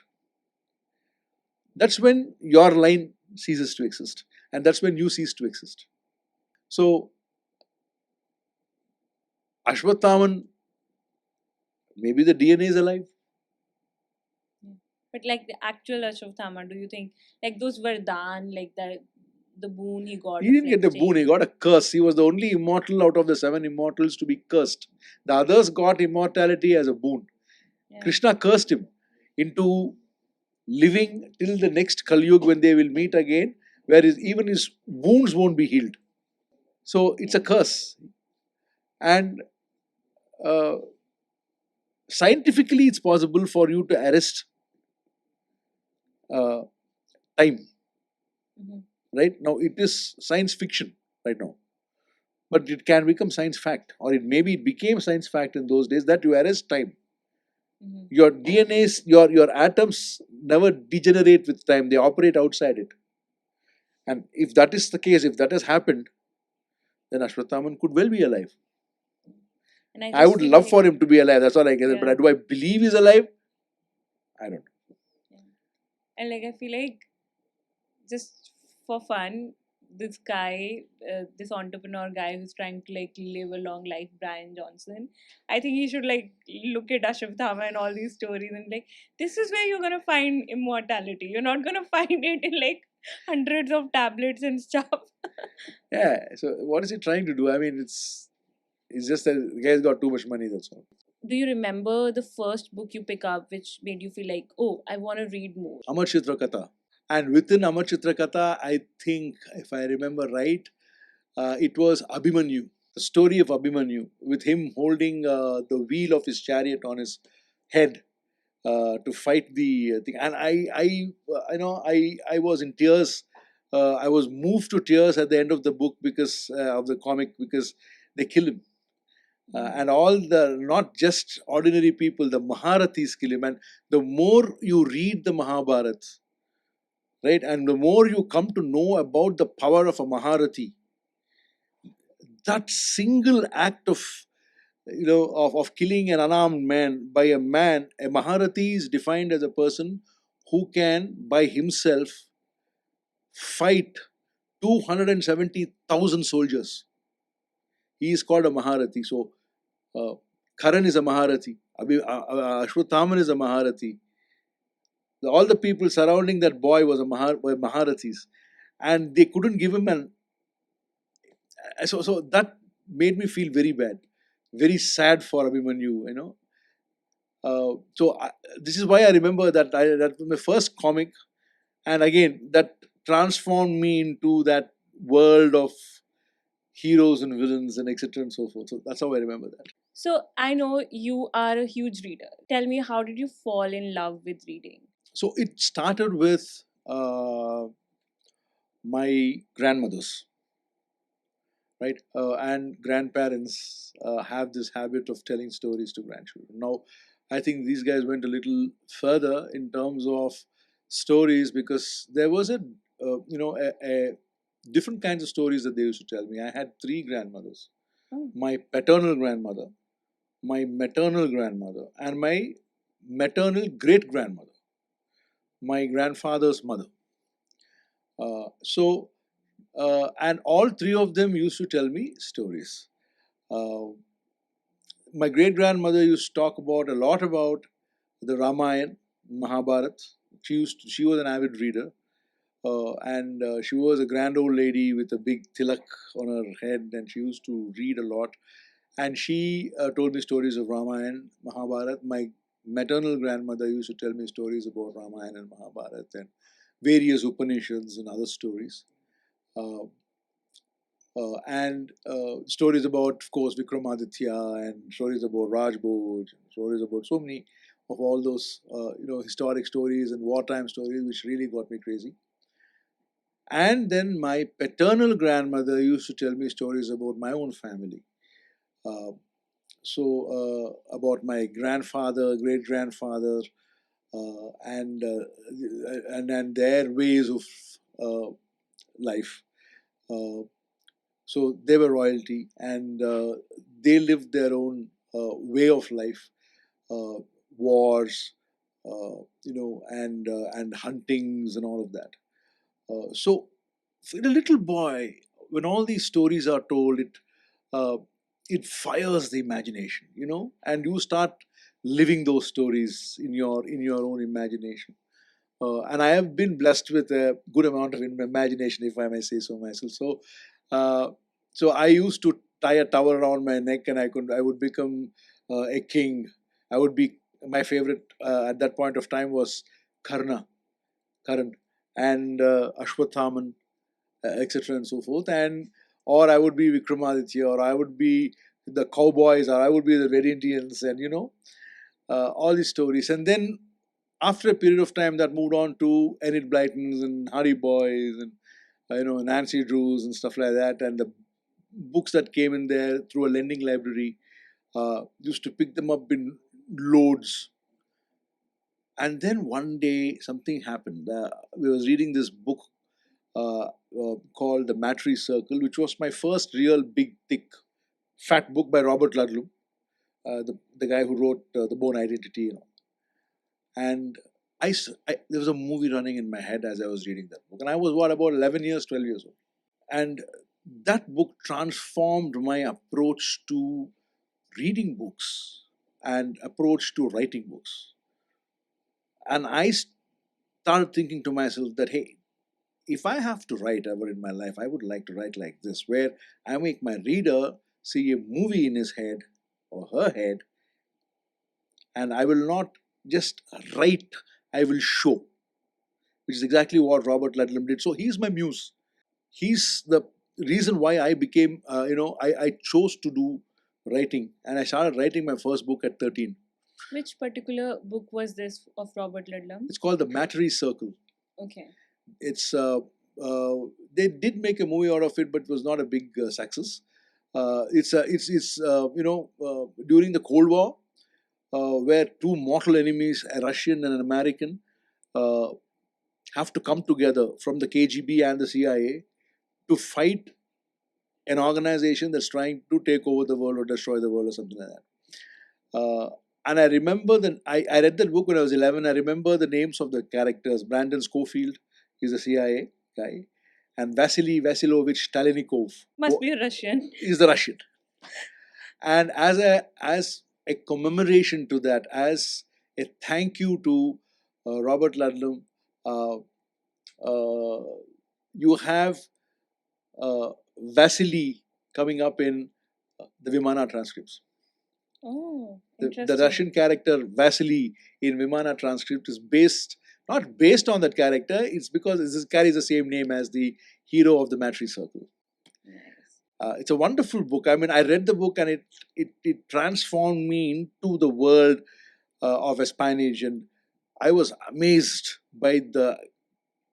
That's when your line ceases to exist. And that's when you cease to exist. So, Ashwathaman, maybe the DNA is alive. But like the actual Ashwathama, do you think like those Vadhan, like the boon he got He of didn't like get a boon, he staying? got a curse. He was the only immortal out of the seven immortals to be cursed. The others got immortality as a boon. Yeah. Krishna cursed him into living till the next Kali Yuga when they will meet again, where even his wounds won't be healed. So it's a Yeah. curse. And uh, scientifically, it's possible for you to arrest uh, time. Mhm. Right now, it is science fiction right now, but it can become science fact, or it became science fact in those days that you arrest time. Mhm. Your DNAs, your atoms never degenerate with time; they operate outside it. And if that is the case, if that has happened, then Ashwathaman could well be alive. And I I just would feel love like for him to be alive. That's all I can say. yeah. But do I believe he's alive? I don't know. Yeah. And like I feel like just for fun, this guy, this entrepreneur guy who's trying to like live a long life, Brian Johnson, I think he should like look at Ashwatthama and all these stories and like, this is where you're gonna find immortality. You're not gonna find it in like hundreds of tablets and stuff. Yeah. So what is he trying to do? I mean, it's just that the guy's got too much money. That's all. Do you remember the first book you pick up which made you feel like, oh, I want to read more? Amar Chitra Katha. And within Amar Chitra Katha, I think, if I remember right, it was Abhimanyu, the story of Abhimanyu, with him holding the wheel of his chariot on his head to fight the thing. And I was in tears. I was moved to tears at the end of the book because of the comic, because they kill him. And all the, not just ordinary people, the Maharathis kill him. And the more you read the Mahabharata, right, and the more you come to know about the power of a Maharathi, that single act of of killing an unarmed man by a man, a Maharathi is defined as a person who can by himself fight 270,000 soldiers. He is called a Maharathi. So Karan is a Maharathi, Ashwathaman is a Maharathi. All the people surrounding that boy were Maharathis, and they couldn't give him an. So that made me feel very bad, very sad for Abhimanyu. This is why I remember that was my first comic, and again that transformed me into that world of heroes and villains and etc. and so forth. So that's how I remember that. So I know you are a huge reader. Tell me, how did you fall in love with reading? So it started with my grandmothers, right? And grandparents have this habit of telling stories to grandchildren. Now, I think these guys went a little further in terms of stories, because there was a different kinds of stories that they used to tell me. I had three grandmothers: Oh. my paternal grandmother, my maternal grandmother, and my maternal great grandmother, my grandfather's mother. And all three of them used to tell me stories. Uh, my great grandmother used to talk about a lot about the Ramayana, Mahabharata. She was an avid reader, and she was a grand old lady with a big tilak on her head, and she used to read a lot. And she told me stories of Ramayana, Mahabharata. My maternal grandmother used to tell me stories about Ramayana and Mahabharata and various Upanishads and other stories. Uh, and stories about, of course, Vikramaditya, and stories about Rajboj, stories about so many of all those historic stories and wartime stories, which really got me crazy. And then my paternal grandmother used to tell me stories about my own family. Uh, about my grandfather, great grandfather, and their ways of uh, life. Uh, so they were royalty, and they lived their own way of life, uh, wars, and huntings and all of that. So, for a little boy, when all these stories are told, uh, it fires the imagination, and you start living those stories in your own imagination. And I have been blessed with a good amount of imagination, if I may say so myself. Uh, so I used to tie a towel around my neck, and I would become a king. I would be My favorite at that point of time was Karna, Karan, and Ashwathaman, etc., and so forth. And or I would be Vikramaditya, or I would be the cowboys, or I would be the Red Indians, and all these stories. And then after a period of time, that moved on to Enid Blytons and Hardy Boys and Nancy Drews and stuff like that, and the books that came in there through a lending library. Used to pick them up in loads. And then one day something happened. We was reading this book called The Matry Circle, which was my first real big, thick, fat book by Robert Ludlum, the guy who wrote The Born Identity. And there was a movie running in my head as I was reading that book. And I was, about 11 years, 12 years old. And that book transformed my approach to reading books and approach to writing books. And I started thinking to myself that, hey, if I have to write ever in my life, I would like to write like this, where I make my reader see a movie in his head or her head, and I will not just write, I will show, which is exactly what Robert Ludlum did. So he's my muse. He's the reason why I became, I chose to do writing, and I started writing my first book at 13. Which particular book was this of Robert Ludlum? It's called The Matry Circle. Okay. It's they did make a movie out of it, but it was not a big success. It's during the Cold War, where two mortal enemies, a Russian and an American, uh, have to come together from the KGB and the CIA to fight an organization that's trying to take over the world or destroy the world or something like that. And I remember I read that book when I was 11. I remember the names of the characters. Brandon Schofield is a CIA guy, and Vasily Vasilovich Stalinikov Must be a Russian. is the Russian. And as a commemoration to that, as a thank you to Robert Ludlum, uh, you have Vasily coming up in the Vimana transcripts. Oh, The interesting. Russian character Vasily in Vimana transcript is not based on that character, it's because it carries the same name as the hero of the Matry Circle. Nice. It's a wonderful book. I mean, I read the book, and it transformed me into the world of espionage, and I was amazed by the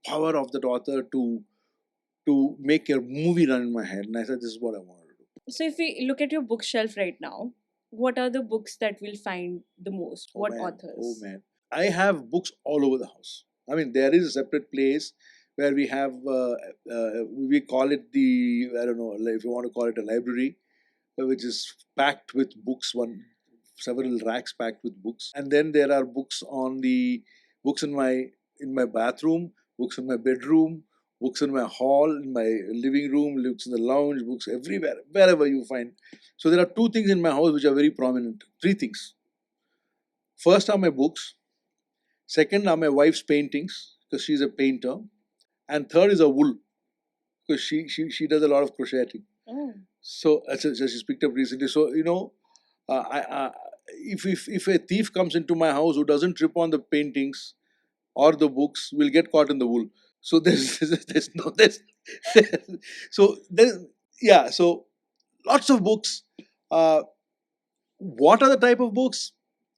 power of that author to make a movie run in my head. And I said, this is what I want to do. So if we look at your bookshelf right now, what are the books that we'll find the most? Oh What man, authors? oh man, I have books all over the house. I mean, there is a separate place where we have we call it the, I don't know if you want to call it a library, which is packed with books. Several racks packed with books, and then there are books in my bathroom, books in my bedroom, books in my hall, in my living room, books in the lounge, books everywhere, wherever you find. So there are two things in my house which are very prominent. Three things. First are my books. Second are my wife's paintings, because she's a painter. And third is a wool, because she does a lot of crocheting. Oh. So she's picked up recently. So if a thief comes into my house who doesn't trip on the paintings or the books, will get caught in the wool. So there's no so there's yeah. So lots of books. What are the type of books?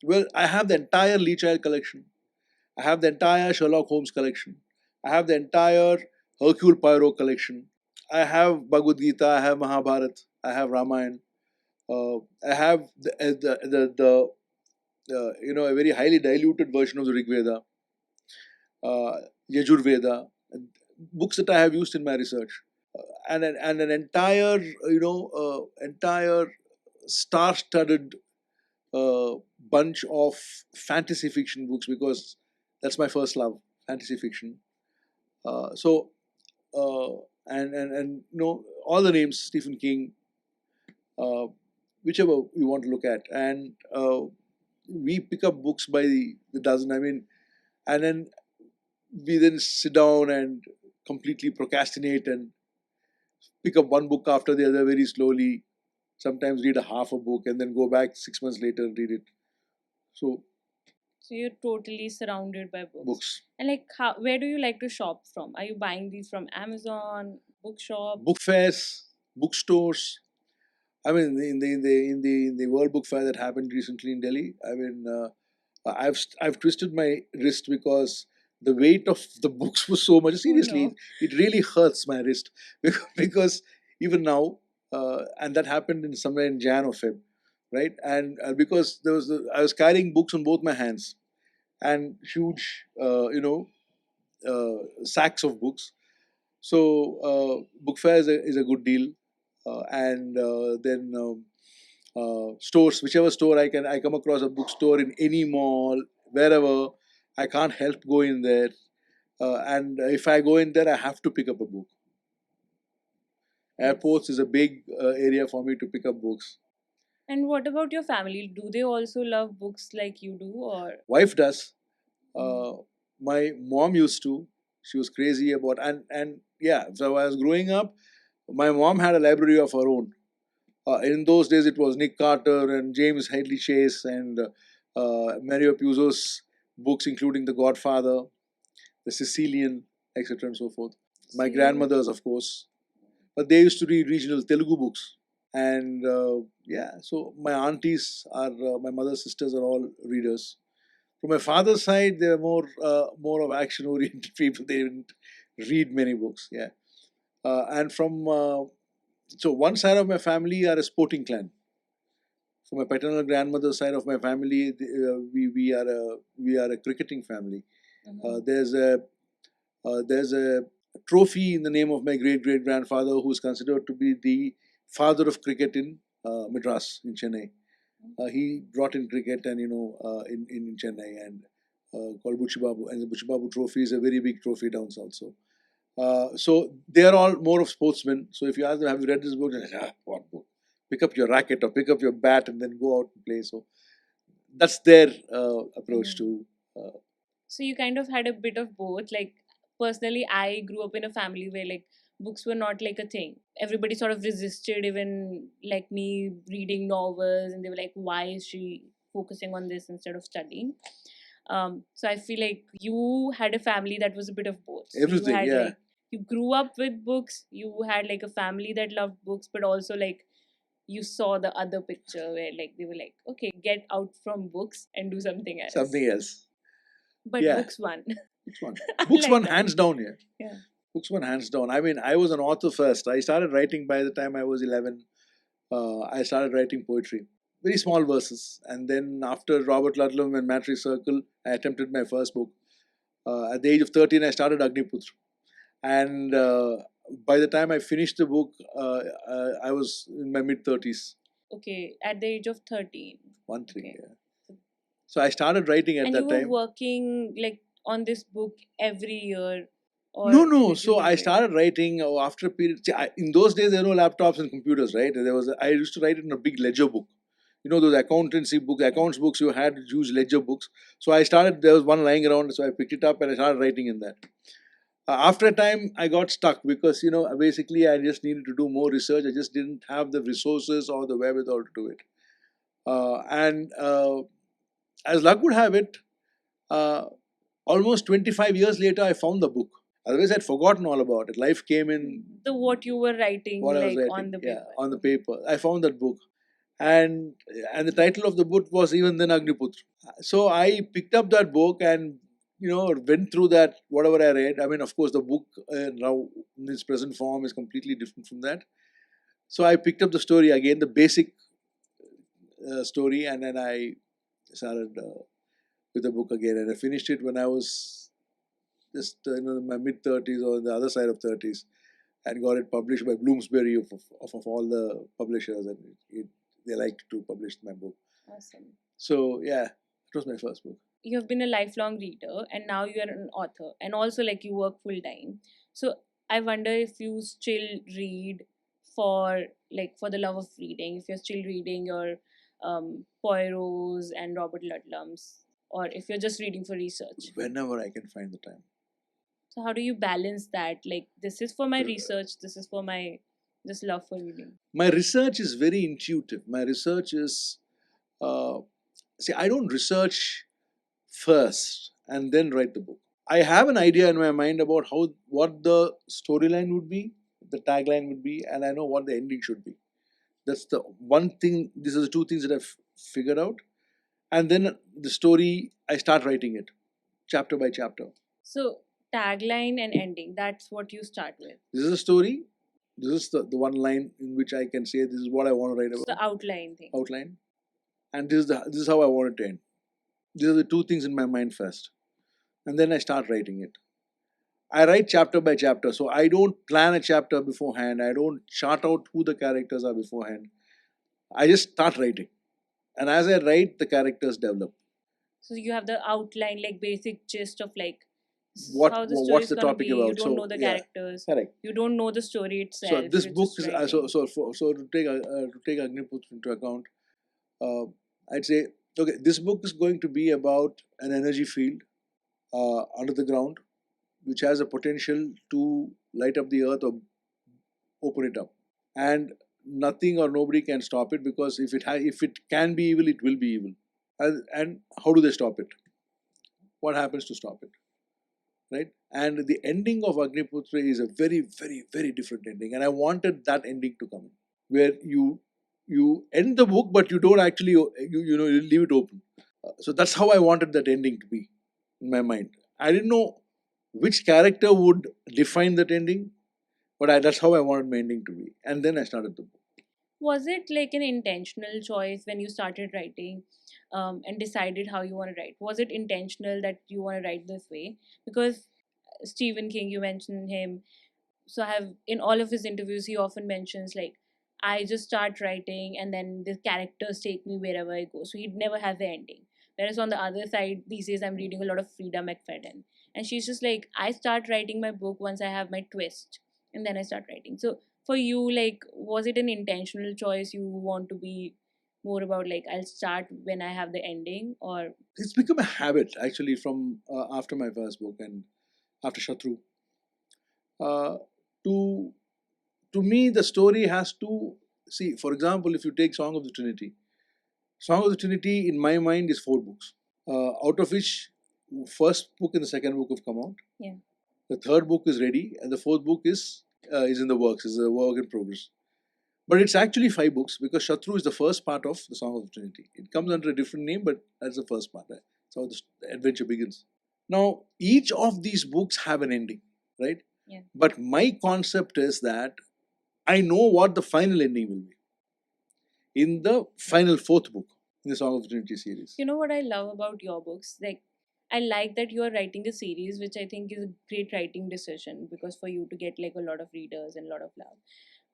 Well, I have the entire Lee Child collection. I have the entire Sherlock Holmes collection. I have the entire Hercule Poirot collection. I have Bhagavad Gita. I have Mahabharata. I have Ramayana. I have a very highly diluted version of the Rig Veda, Yajur Veda, books that I have used in my research, and an entire entire star-studded bunch of fantasy fiction books, because that's my first love, fantasy fiction. So and all the names, Stephen King, uh, whichever you want to look at, and we pick up books by the dozen. I mean, and then we then sit down and completely procrastinate and pick up one book after the other very slowly. Sometimes read a half a book and then go back 6 months later and read it. So So you're totally surrounded by books. books, And like, how, where do you like to shop from? Are you buying these from Amazon, bookshop? book fairs, bookstores. I mean, in the World Book Fair that happened recently in Delhi. I mean, I've twisted my wrist because the weight of the books was so much. Seriously, no. it really hurts my wrist because even now, and that happened in somewhere in Jan or Feb, right? And because I was carrying books on both my hands and huge, sacks of books. So book fair is a good deal, and then stores, whichever store I come across a bookstore in any mall, wherever, I can't help go in there, and if I go in there, I have to pick up a book. Airports is a big area for me to pick up books. And what about your family? Do they also love books like you do, or? Wife does. My mom used to. She was crazy about, and yeah. So I was growing up, my mom had a library of her own. In those days, it was Nick Carter and James Hadley Chase and Mario Puzo's books, including The Godfather, The Sicilian, etc., and so forth. My grandmothers, of course, but they used to read regional Telugu books. And yeah, so my aunties are my mother's sisters are all readers. From my father's side, they're more of action oriented people. They didn't read many books. Yeah, and from so one side of my family are a sporting clan. From my paternal grandmother's side of my family, we are a cricketing family. There's a trophy in the name of my great great grandfather, who is considered to be the father of cricket in Madras, in Chennai. He brought in cricket, and in Chennai, and called Buchibabu, and the Buchibabu trophy is a very big trophy down south. So they are all more of sportsmen. So if you ask them, have you read this book? They're like, what book? Pick up your racket or pick up your bat and then go out and play. So that's their approach to. So you kind of had a bit of both. Like, personally, I grew up in a family where like books were not like a thing. Everybody sort of resisted, even like me reading novels, and they were like, "Why is she focusing on this instead of studying?" So I feel like you had a family that was a bit of both. So Everything, you had yeah. like, you grew up with books. You had like a family that loved books, but also like you saw the other picture where like they were like, okay, get out from books and do something else. Something else. But Yeah. books won. Books won. I Books like won that. hands down here. Yeah. Books won hands down. I mean, I was an author first. I started writing by the time I was 11. I started writing poetry, very small verses. And then after Robert Ludlum and Matrix Circle, I attempted my first book. At the age of 13, I started Agniputra. And by the time I finished the book, I was in my mid 30s. Okay, at the age of 13. 1 3, Okay. yeah. So I started writing at And that you were time. working like on this book every year, or No. did So you I wait? started writing after a period. See, in those days, there were no laptops and computers, right? I used to write in a big ledger book. You know, those accountancy books, accounts books, you had huge ledger books. So I started, there was one lying around, so I picked it up and I started writing in that. After a time, I got stuck because, basically I just needed to do more research. I just didn't have the resources or the wherewithal to do it. And as luck would have it, almost 25 years later, I found the book. Otherwise, I'd forgotten all about it. Life came in. The what you were writing, What I was like writing, on the paper. on the paper. I found that book, and the title of the book was even then Agniputra. So I picked up that book and went through that whatever I read. I mean, of course, the book now in its present form is completely different from that. So I picked up the story again, the basic story, and then I started with the book again, and I finished it when I was just in my mid 30s or the other side of 30s, and got it published by Bloomsbury of all the publishers, and they liked to publish my book. Awesome. So yeah, it was my first book. You have been a lifelong reader and now you are an author, and also like you work full time. So I wonder if you still read for for the love of reading, if you're still reading your Poirot's and Robert Ludlums, or if you're just reading for research. Whenever I can find the time. So how do you balance that? Like, this is for my research, this is for my just love for reading. My research is very intuitive. My research is, I don't research first and then write the book. I have an idea in my mind about what the storyline would be, the tagline would be, and I know what the ending should be. That's the one thing. These are the two things that I've figured out. And then the story, I start writing it, chapter by chapter. So tagline and ending, that's what you start with. This is a story. This is the one line in which I can say this is what I want to write about. It's the outline thing. Outline. And this is how I want it to end. These are the two things in my mind first. And then I start writing it. I write chapter by chapter. So I don't plan a chapter beforehand. I don't chart out who the characters are beforehand. I just start writing. And as I write, the characters develop. So you have the outline, like basic gist of what's the topic about. You don't know the characters. Correct. You don't know the story itself. So this book is so to take Agniputra into account, I'd say okay, this book is going to be about an energy field under the ground, which has a potential to light up the earth or open it up, and nothing or nobody can stop it, because if it can be evil, it will be evil. And how do they stop it? What happens to stop it? Right? And the ending of Agniputra is a very, very, very different ending, and I wanted that ending to come in, where you end the book, but you don't actually you leave it open. So that's how I wanted that ending to be in my mind. I didn't know which character would define that ending, but that's how I wanted my ending to be. And then I started the book. Was it like an intentional choice when you started writing and decided how you want to write? Was it intentional that you want to write this way? Because Stephen King, you mentioned him. So I have, in all of his interviews, he often mentions like, I just start writing and then the characters take me wherever I go. So he never has the ending. Whereas on the other side, these days I'm reading a lot of Frida McFadden. And she's just like, I start writing my book once I have my twist. And then I start writing. So for you, like, was it an intentional choice? You want to be more about like, I'll start when I have the ending? Or it's become a habit actually from after my first book and after Shatru. To me, the story has to see. For example, if you take Song of the Trinity, Song of the Trinity in my mind is 4 books, out of which first book and the second book have come out. Yeah. The third book is ready, and the fourth book is in the works, is a work in progress. But it's actually 5 books, because Shatru is the first part of the Song of the Trinity. It comes under a different name, but that's the first part. That's how the adventure begins. Now, each of these books have an ending, right? Yeah. But my concept is that I know what the final ending will be in the final 4th book in the Song of the Trinity series. You know what I love about your books? Like, I like that you are writing a series, which I think is a great writing decision, because for you to get like a lot of readers and a lot of love.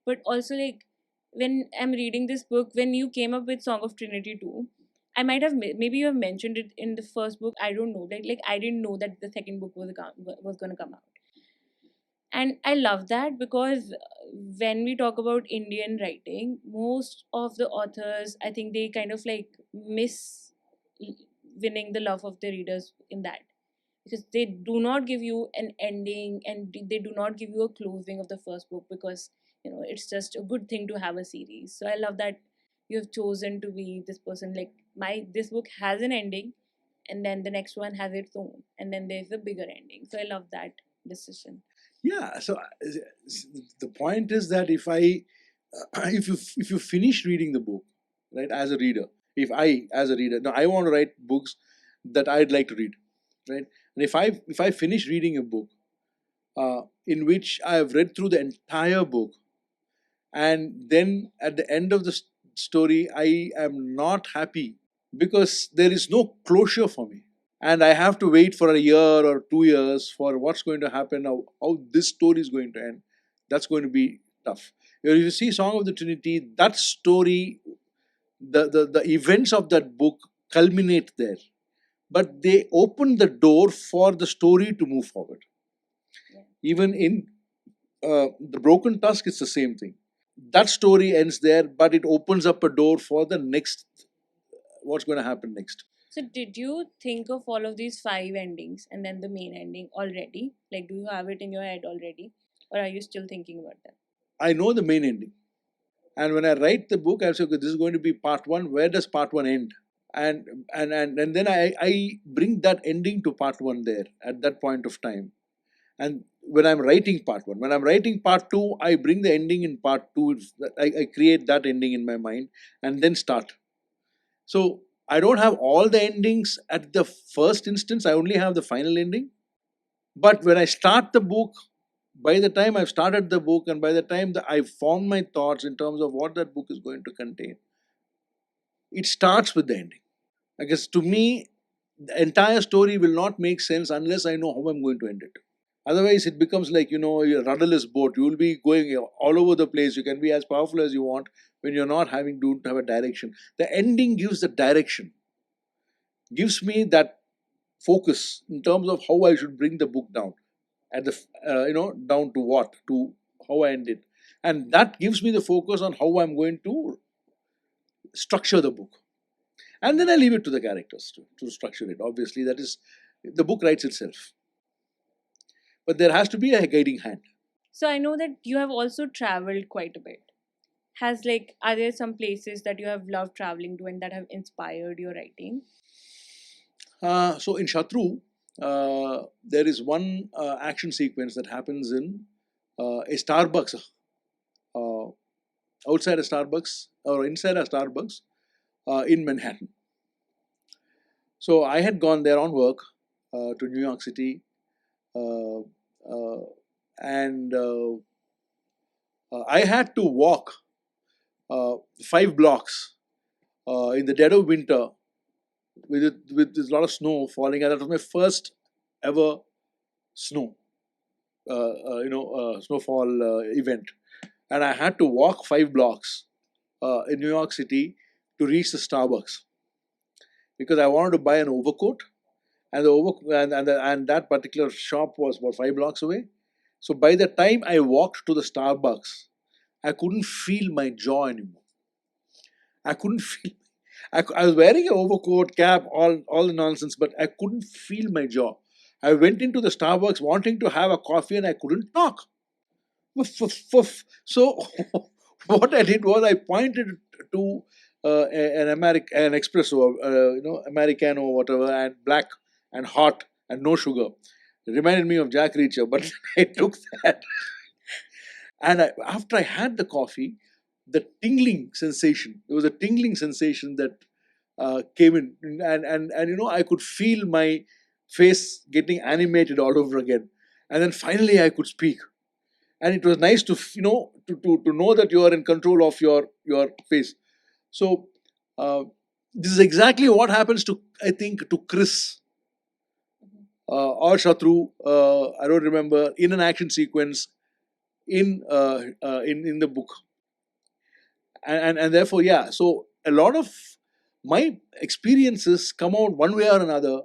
But also, like, when I'm reading this book, when you came up with Song of Trinity 2, I might have maybe you have mentioned it in the first book. I don't know. Like I didn't know that the second book was going to come out. And I love that, because when we talk about Indian writing, most of the authors, I think they kind of like miss winning the love of the readers in that, because they do not give you an ending and they do not give you a closing of the first book, because it's just a good thing to have a series. So I love that you have chosen to be this person, like, this book has an ending, and then the next one has its own, and then there's a bigger ending. So I love that decision. Yeah, so the point is that if you finish reading the book, right? As a reader, now I want to write books that I'd like to read, right? And if I finish reading a book in which I have read through the entire book, and then at the end of the story I am not happy because there is no closure for me, and I have to wait for a year or 2 years for what's going to happen, how this story is going to end. That's going to be tough. If you see Song of the Trinity, that story, the events of that book culminate there, but they open the door for the story to move forward. Even in the Broken Tusk, it's the same thing. That story ends there, but it opens up a door for the next, what's going to happen next. So, did you think of all of these 5 endings and then the main ending already? Like, do you have it in your head already? Or are you still thinking about that? I know the main ending. And when I write the book, I say, okay, this is going to be part one. Where does part one end? And then I bring that ending to part one there at that point of time. And when I'm writing part one, when I'm writing part two, I bring the ending in part two. I create that ending in my mind and then start. So I don't have all the endings at the first instance. I only have the final ending. But when I start the book, by the time I've started the book and by the time that I've formed my thoughts in terms of what that book is going to contain, it starts with the ending. I guess to me, the entire story will not make sense unless I know how I'm going to end it. Otherwise, it becomes like, a rudderless boat. You will be going all over the place. You can be as powerful as you want when you're not having to have a direction. The ending gives the direction, gives me that focus in terms of how I should bring the book down at the down to what, to how I end it, and that gives me the focus on how I'm going to structure the book, and then I leave it to the characters to structure it. Obviously, that is, the book writes itself, but there has to be a guiding hand. So, I know that you have also traveled quite a bit. Are there some places that you have loved traveling to and that have inspired your writing? So in Shatru, there is one action sequence that happens in a Starbucks, uh, outside a Starbucks or inside a Starbucks in Manhattan. So I had gone there on work to New York City, uh, uh, and I had to walk 5 blocks in the dead of winter with a lot of snow falling, and that was my first ever snow, snowfall event, and I had to walk 5 blocks in New York City to reach the Starbucks because I wanted to buy an overcoat, and the over and that particular shop was about 5 blocks away. So by the time I walked to the Starbucks, I couldn't feel my jaw anymore. I couldn't feel. I was wearing an overcoat, cap, all the nonsense, but I couldn't feel my jaw. I went into the Starbucks wanting to have a coffee, and I couldn't talk. Woof, woof, woof. So what I did was I pointed to an espresso, Americano or whatever, and black and hot and no sugar. It reminded me of Jack Reacher, but I took that. And after I had the coffee, the tingling sensation, there was a tingling sensation that came in, and I could feel my face getting animated all over again. And then finally I could speak, and it was nice to to know that you are in control of your face. So this is exactly what happens to, I think, to Chris or Shatru. I don't remember, in an action sequence in the book, and therefore, yeah. So a lot of my experiences come out one way or another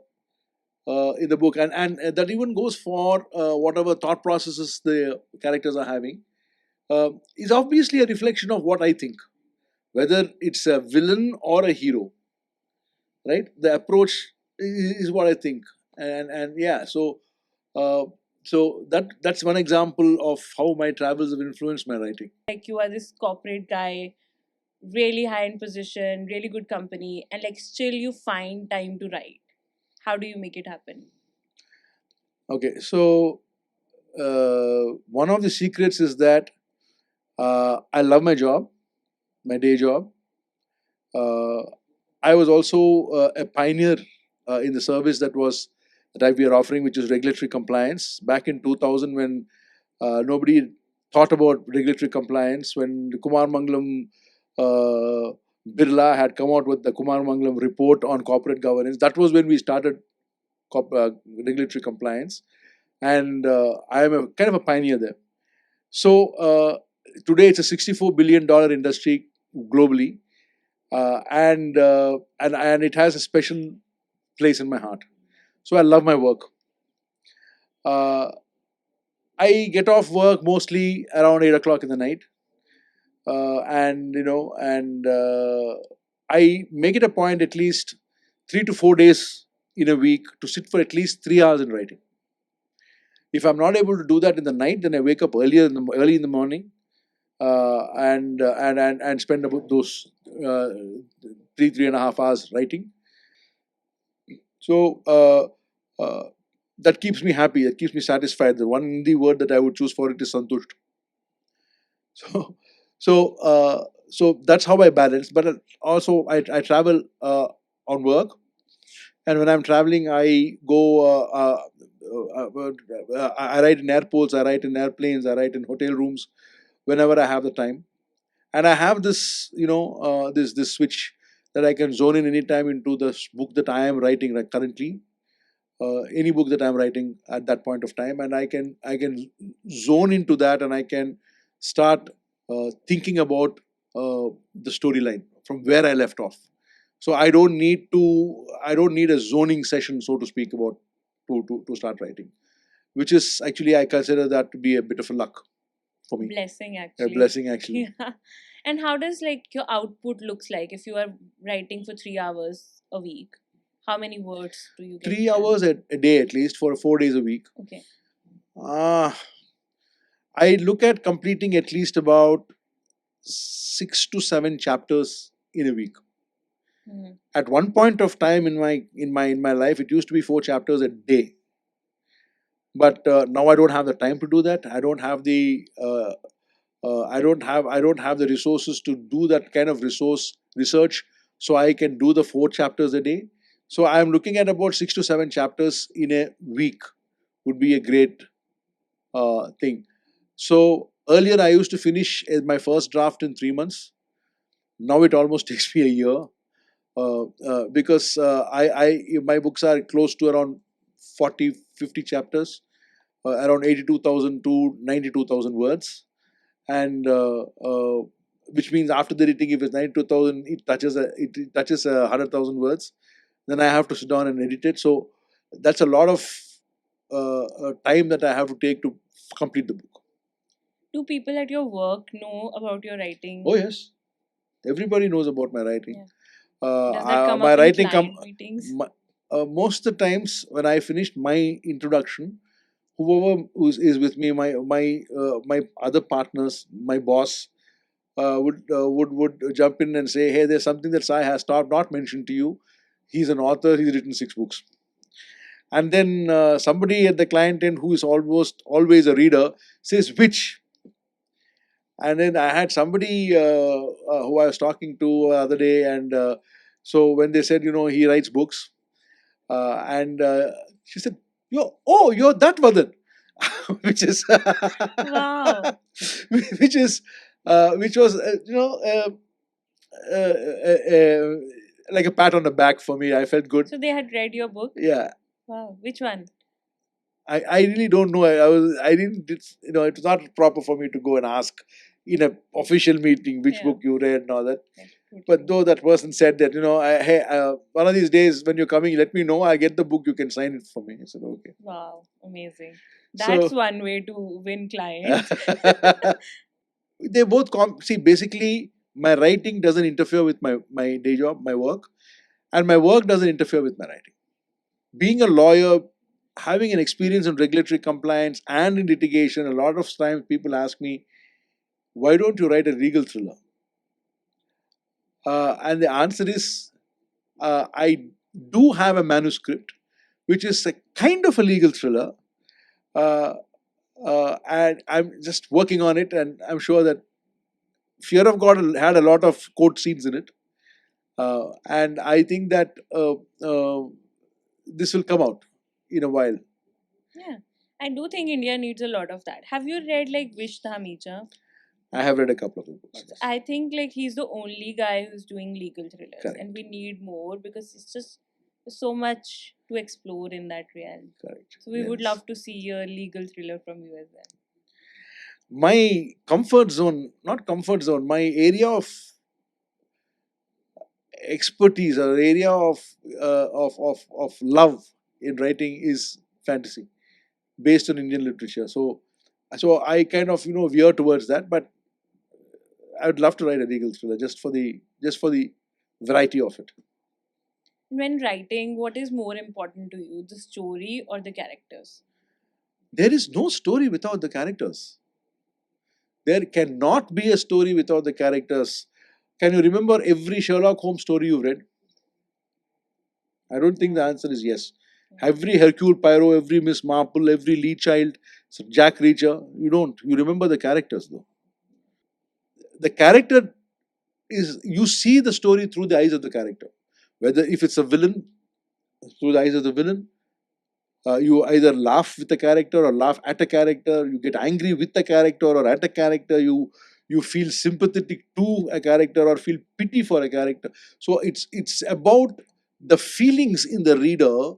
in the book, and that even goes for whatever thought processes the characters are having. Is obviously a reflection of what I think, whether it's a villain or a hero, right? The approach is what I think, and yeah. Uh, so that's one example of how my travels have influenced my writing. Like, you are this corporate guy, really high in position, really good company, and like still you find time to write. How do you make it happen? Okay, so one of the secrets is that I love my job, my day job. I was also a pioneer in the service that we are offering, which is regulatory compliance. Back in 2000, when nobody thought about regulatory compliance, when Kumar Mangalam Birla had come out with the Kumar Mangalam report on corporate governance, that was when we started regulatory compliance. And I am a kind of a pioneer there. So today it's a $64 billion industry globally, and it has a special place in my heart. So I love my work. I get off work mostly around 8 o'clock in the night, and I make it a point at least 3 to 4 days in a week to sit for at least 3 hours in writing. If I'm not able to do that in the night, then I wake up early in the morning, and spend about those 3.5 hours writing. So that keeps me happy. That keeps me satisfied. The one Hindi word that I would choose for it is santusht. So so that's how I balance. But also I travel on work, and when I'm traveling, I go. I write in airports. I write in airplanes. I write in hotel rooms whenever I have the time. And I have this, this switch that I can zone in anytime into the book that I am writing right currently. Any book that I'm writing at that point of time, and I can zone into that, and I can start thinking about the storyline from where I left off. So I don't need a zoning session, so to speak, about to start writing, which is actually, I consider that to be a bit of a luck for me. Blessing, A actually. blessing, actually. Yeah. And how does like your output looks like if you are writing for 3 hours a week? How many words do you get? 3 hours a day at least for 4 days a week. Okay. I look at completing at least about 6 to 7 chapters in a week. Mhm. At one point of time in my life, it used to be 4 chapters a day. But now I don't have the time to do that. I don't have the resources to do that kind of research. So I can do the 4 chapters a day. So I am looking at about 6 to 7 chapters in a week would be a great thing. So earlier I used to finish my first draft in 3 months. Now it almost takes me a year, because my books are close to around 40-50 chapters, around 82,000 to 92,000 words, and which means after the editing, if it's 92,000, it touches 100,000 words. Then I have to sit down and edit it. So that's a lot of time that I have to take to complete the book. Do people at your work know about your writing? Oh yes, everybody knows about my writing. Yeah. Does that come My up in writing client meetings? most of the times when I finished my introduction, whoever is with me, my other partners, my boss, would jump in and say, "Hey, there's something that Sai has not mentioned to you. He's an author. He's written 6 books." And then somebody at the client end, who is almost always a reader, says, "Which?" And then I had somebody who I was talking to the other day, and so when they said, he writes books, and she said, you're that Vadhan," which is Wow. which was like a pat on the back for me. I felt good. So they had read your book? Yeah. Wow. Which one? I really don't know. I didn't, it's not proper for me to go and ask in a official meeting which book you read and all that. Yeah, But though that person said that, hey, one of these days when you're coming, let me know. I get the book. You can sign it for me. I said, okay. Wow, amazing. That's one way to win clients. They both see. Basically, my writing doesn't interfere with my day job, my work, and my work doesn't interfere with my writing. Being a lawyer, having an experience in regulatory compliance and in litigation, a lot of times people ask me, why don't you write a legal thriller? And the answer is, I do have a manuscript, which is a kind of a legal thriller, and I'm just working on it, and I'm sure that Fear of God had a lot of court scenes in it, And I think that this will come out in a while. Yeah. I do think India needs a lot of that. Have you read like Vish Dhamicha? I have read a couple of books. Yes. I think like he's the only guy who's doing legal thrillers, Correct. and we need more because it's just so much to explore in that realm. Correct. So we would Yes. love to see a legal thriller from you as well. My comfort zone, not comfort zone, my area of expertise or area of love in writing is fantasy based on Indian literature. So I kind of veer towards that, but I would love to write a legal thriller just for the variety of it. When writing, what is more important to you, the story or the characters? There is no story without the characters. There cannot be a story without the characters. Can you remember every Sherlock Holmes story you've read? I don't think the answer is yes. Every Hercule Poirot, every Miss Marple, every Lee Child, Jack Reacher, you don't. You remember the characters though. The character is, you see the story through the eyes of the character. Whether if it's a villain, through the eyes of the villain, you either laugh with the character or laugh at a character. You get angry with the character or at a character. You feel sympathetic to a character or feel pity for a character. So it's about the feelings in the reader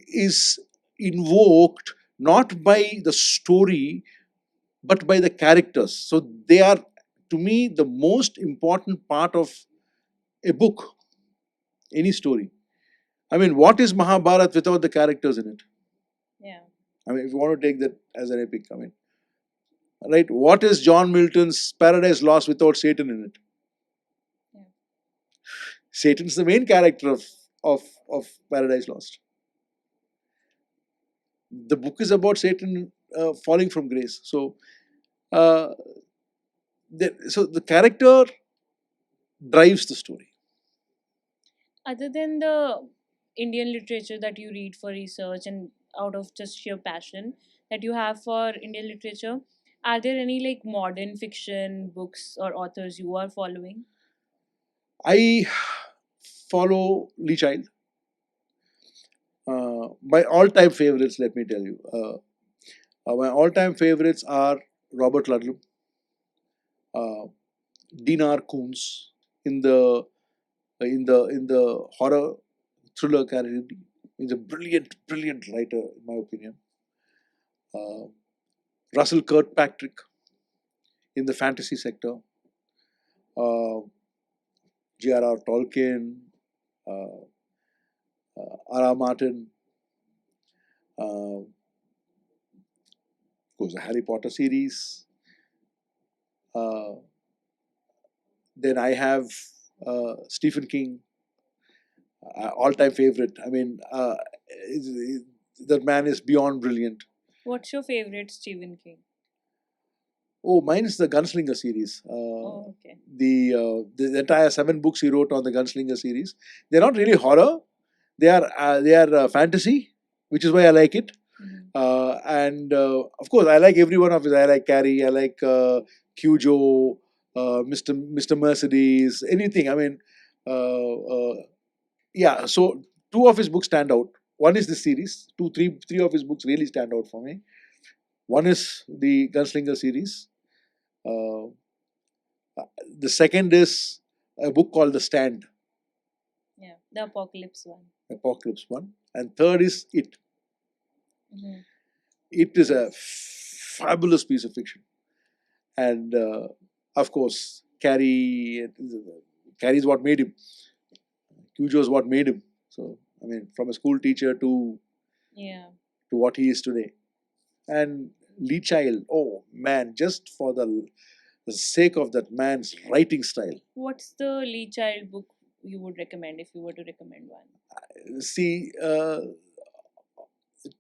is invoked not by the story but by the characters. So they are, to me, the most important part of a book, any story. I mean, what is Mahabharat without the characters in it? Yeah. I mean, if you want to take that as an epic, I mean, right? What is John Milton's Paradise Lost without Satan in it? Yeah. Satan's the main character of Paradise Lost. The book is about Satan falling from grace. Uh, so the character drives the story. Other than the Indian literature that you read for research and out of just sheer passion that you have for Indian literature, are there any like modern fiction books or authors you are following? I follow Lee Child. My all-time favorites, let me tell you. My all-time favorites are Robert Ludlum, uh, Dinar Coons in the horror thriller category. He's a brilliant writer, in my opinion. Uh, Russell Kirkpatrick in the fantasy sector. Uh, J.R.R. Tolkien, uh, R.R. Martin, of course, the Harry Potter series. Uh, then I have Stephen King, all-time favorite. I mean, that man is beyond brilliant. What's your favorite Stephen King? Oh, mine is the Gunslinger series. Oh, okay. The entire 7 books he wrote on the Gunslinger series. They're not really horror. They are fantasy, which is why I like it. And of course, I like every one of his. I like Carrie. I like Cujo, Mr. Mercedes, anything. I mean, yeah. So 2 of his books stand out. One is this series. Three of his books really stand out for me. One is the Gunslinger series. Uh, the second is a book called The Stand, Yeah, the Apocalypse one. Apocalypse one, and third is It. Mm-hmm. It is a fabulous piece of fiction, and of course, Carrie is what made him. Cujo is what made him. So I mean, from a school teacher to Yeah. what he is today, and Lee Child. Oh man, just for the sake of that man's writing style. What's the Lee Child book you would recommend if you were to recommend one? See, to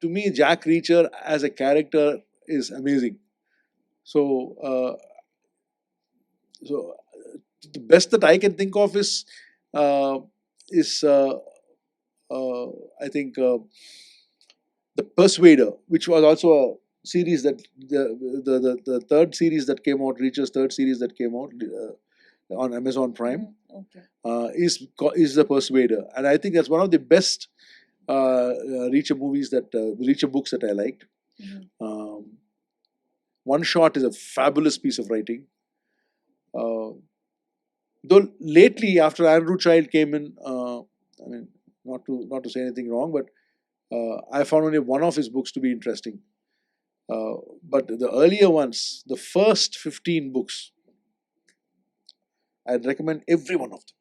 me, Jack Reacher as a character is amazing. So, the best that I can think of uh, is I think the Persuader, which was also a series that the third series that came out, Reacher's third series that came out on Amazon Prime. Okay. is the Persuader, and I think that's one of the best Reacher movies Reacher books that I liked. One Shot is a fabulous piece of writing. Though lately, after Andrew Child came in, I mean, not to say anything wrong, but I found only one of his books to be interesting. But the earlier ones, the first 15 books, I'd recommend every one of them.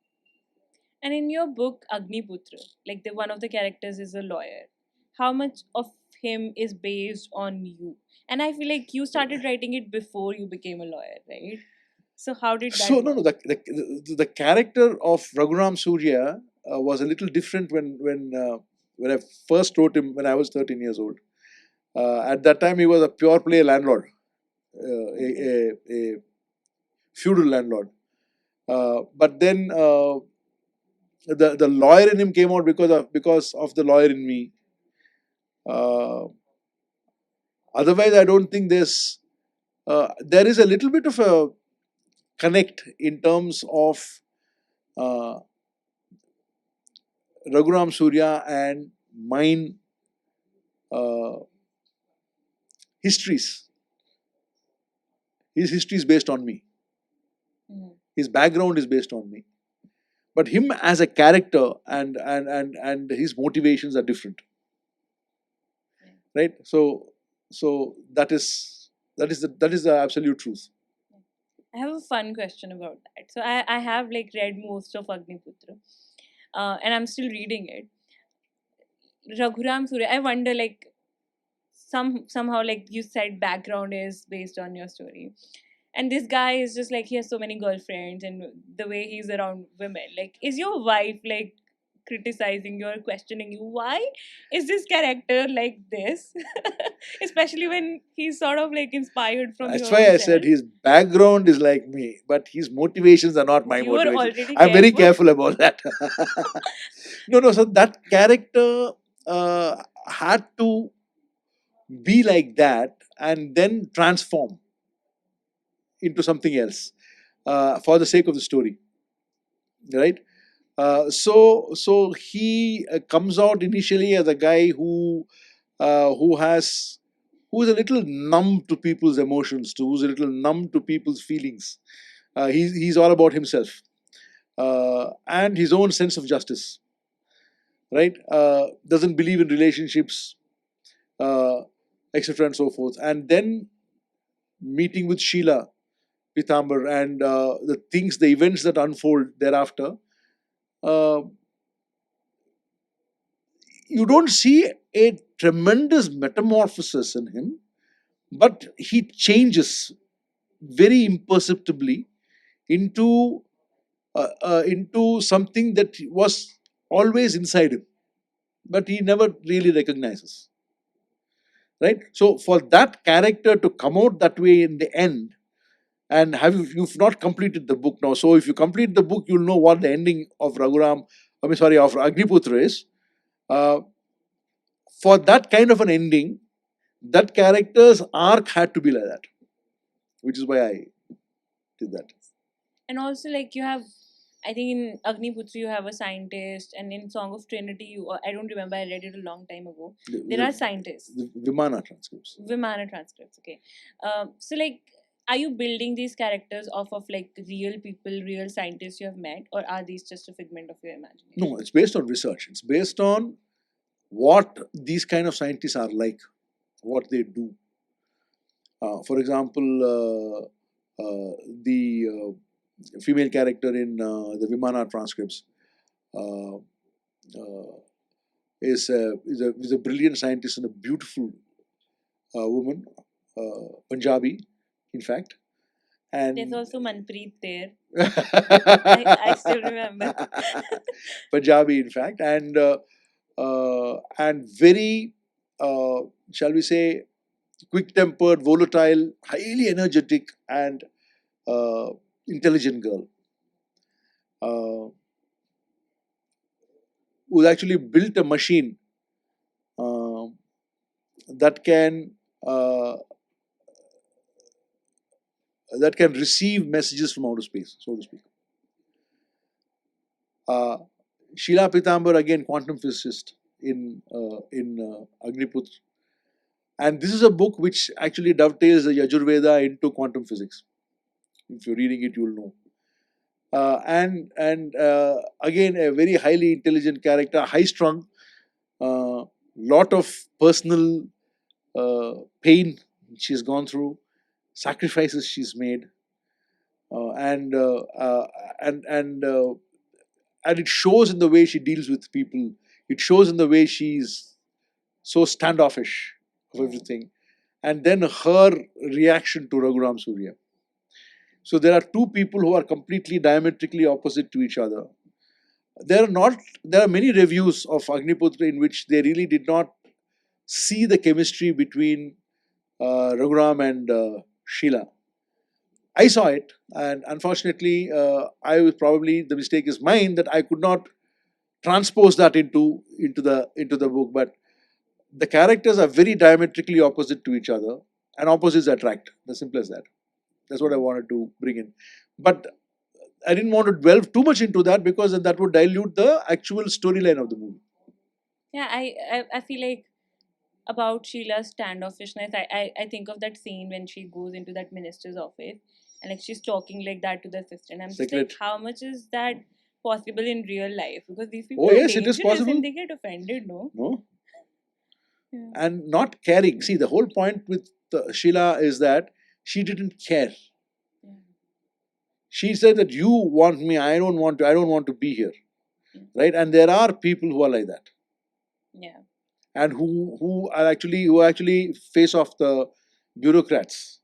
And in your book Agniputra, like one of the characters is a lawyer. How much of him is based on you? And I feel like you started writing it before you became a lawyer, right? So how did that So no, work? the character of Raghuram Surya was a little different when I first wrote him when I was 13 years old. At that time, he was a pure play landlord, a feudal landlord. But then the lawyer in him came out because of the lawyer in me. Uh, Otherwise, I don't think there is a little bit of a connect in terms of uh, Raghuram Surya and mine uh, histories. His history is based on me. His background is based on me. But him as a character and his motivations are different, right? So that is the absolute truth. I have a fun question about that. So I have like read most of Agniputra, and I'm still reading it. Raghuram Surya. I wonder, like, somehow, like you said, background is based on your story, and this guy is just like he has so many girlfriends, and the way he's around women. Like, is your wife like criticizing you or questioning you? Why is this character like this? Especially when he's sort of like inspired from That's your why own I self. said his background is like me, but his motivations are not my You were motivations. already I'm very careful. careful about that. No. So that character had to be like that and then transform into something else for the sake of the story, right? So he comes out initially as a guy who's a little numb to people's emotions, who's a little numb to people's feelings. He's all about himself and his own sense of justice, right? Doesn't believe in relationships, uh, etc. and so forth. And then meeting with Sheila Pitambar and the events that unfold thereafter, uh, you don't see a tremendous metamorphosis in him, but he changes very imperceptibly into something that was always inside him, but he never really recognizes. Right. So for that character to come out that way in the end, and you've not completed the book now. So if you complete the book, you'll know what the ending of of Agniputra is. Uh, for that kind of an ending, that character's arc had to be like that, which is why I did that. And also, like, you have, I think in Agniputra you have a scientist, and in Song of Trinity I don't remember, I read it a long time ago. There are scientists. The Vimana transcripts. Vimana transcripts, okay. So, like, are you building these characters off of like real people, real scientists you have met, or are these just a figment of your imagination? No, it's based on research. It's based on what these kind of scientists are like, what they do. For example, the female character in the Vimana transcripts uh, uh, is a brilliant scientist and a beautiful woman, Punjabi, in fact. And there's also Manpreet there. I still remember. Punjabi, in fact, and very, shall we say, quick-tempered, volatile, highly energetic, and uh, intelligent girl uh, who actually built a machine uh, that can uh, that can receive messages from outer space, so to speak. Uh, Sheila Pitambar, again, quantum physicist in Agniputra. And this is a book which actually dovetails the Yajurveda into quantum physics. If you're reading it, you'll know. And again, a very highly intelligent character, high strung, lot of personal pain she's gone through, sacrifices she's made, uh, and uh, uh, and and uh, and it shows in the way she deals with people. It shows in the way she's so standoffish of everything, and then her reaction to Raghuram Surya. So there are two people who are completely diametrically opposite to each other. There are not. There are many reviews of Agniputra in which they really did not see the chemistry between Raghuram and Sheila. I saw it, and unfortunately, I was probably the mistake is mine that I could not transpose that into the book. But the characters are very diametrically opposite to each other, and opposites attract. As simple as that. That's what I wanted to bring in. But I didn't want to delve too much into that because that would dilute the actual storyline of the movie. Yeah, I feel like about Sheila's standoffishness, I think of that scene when she goes into that minister's office and like she's talking like that to the assistant. I'm just like, Secret. how much is that possible in real life? Because these people Oh are yes, it is dangerous possible. and they get offended, no? No, Yeah. and not caring. See, the whole point with Sheila is that she didn't care. Yeah. She said that you want me, I don't want to. I don't want to be here, Yeah. right? And there are people who are like that, Yeah. and who actually face off the bureaucrats.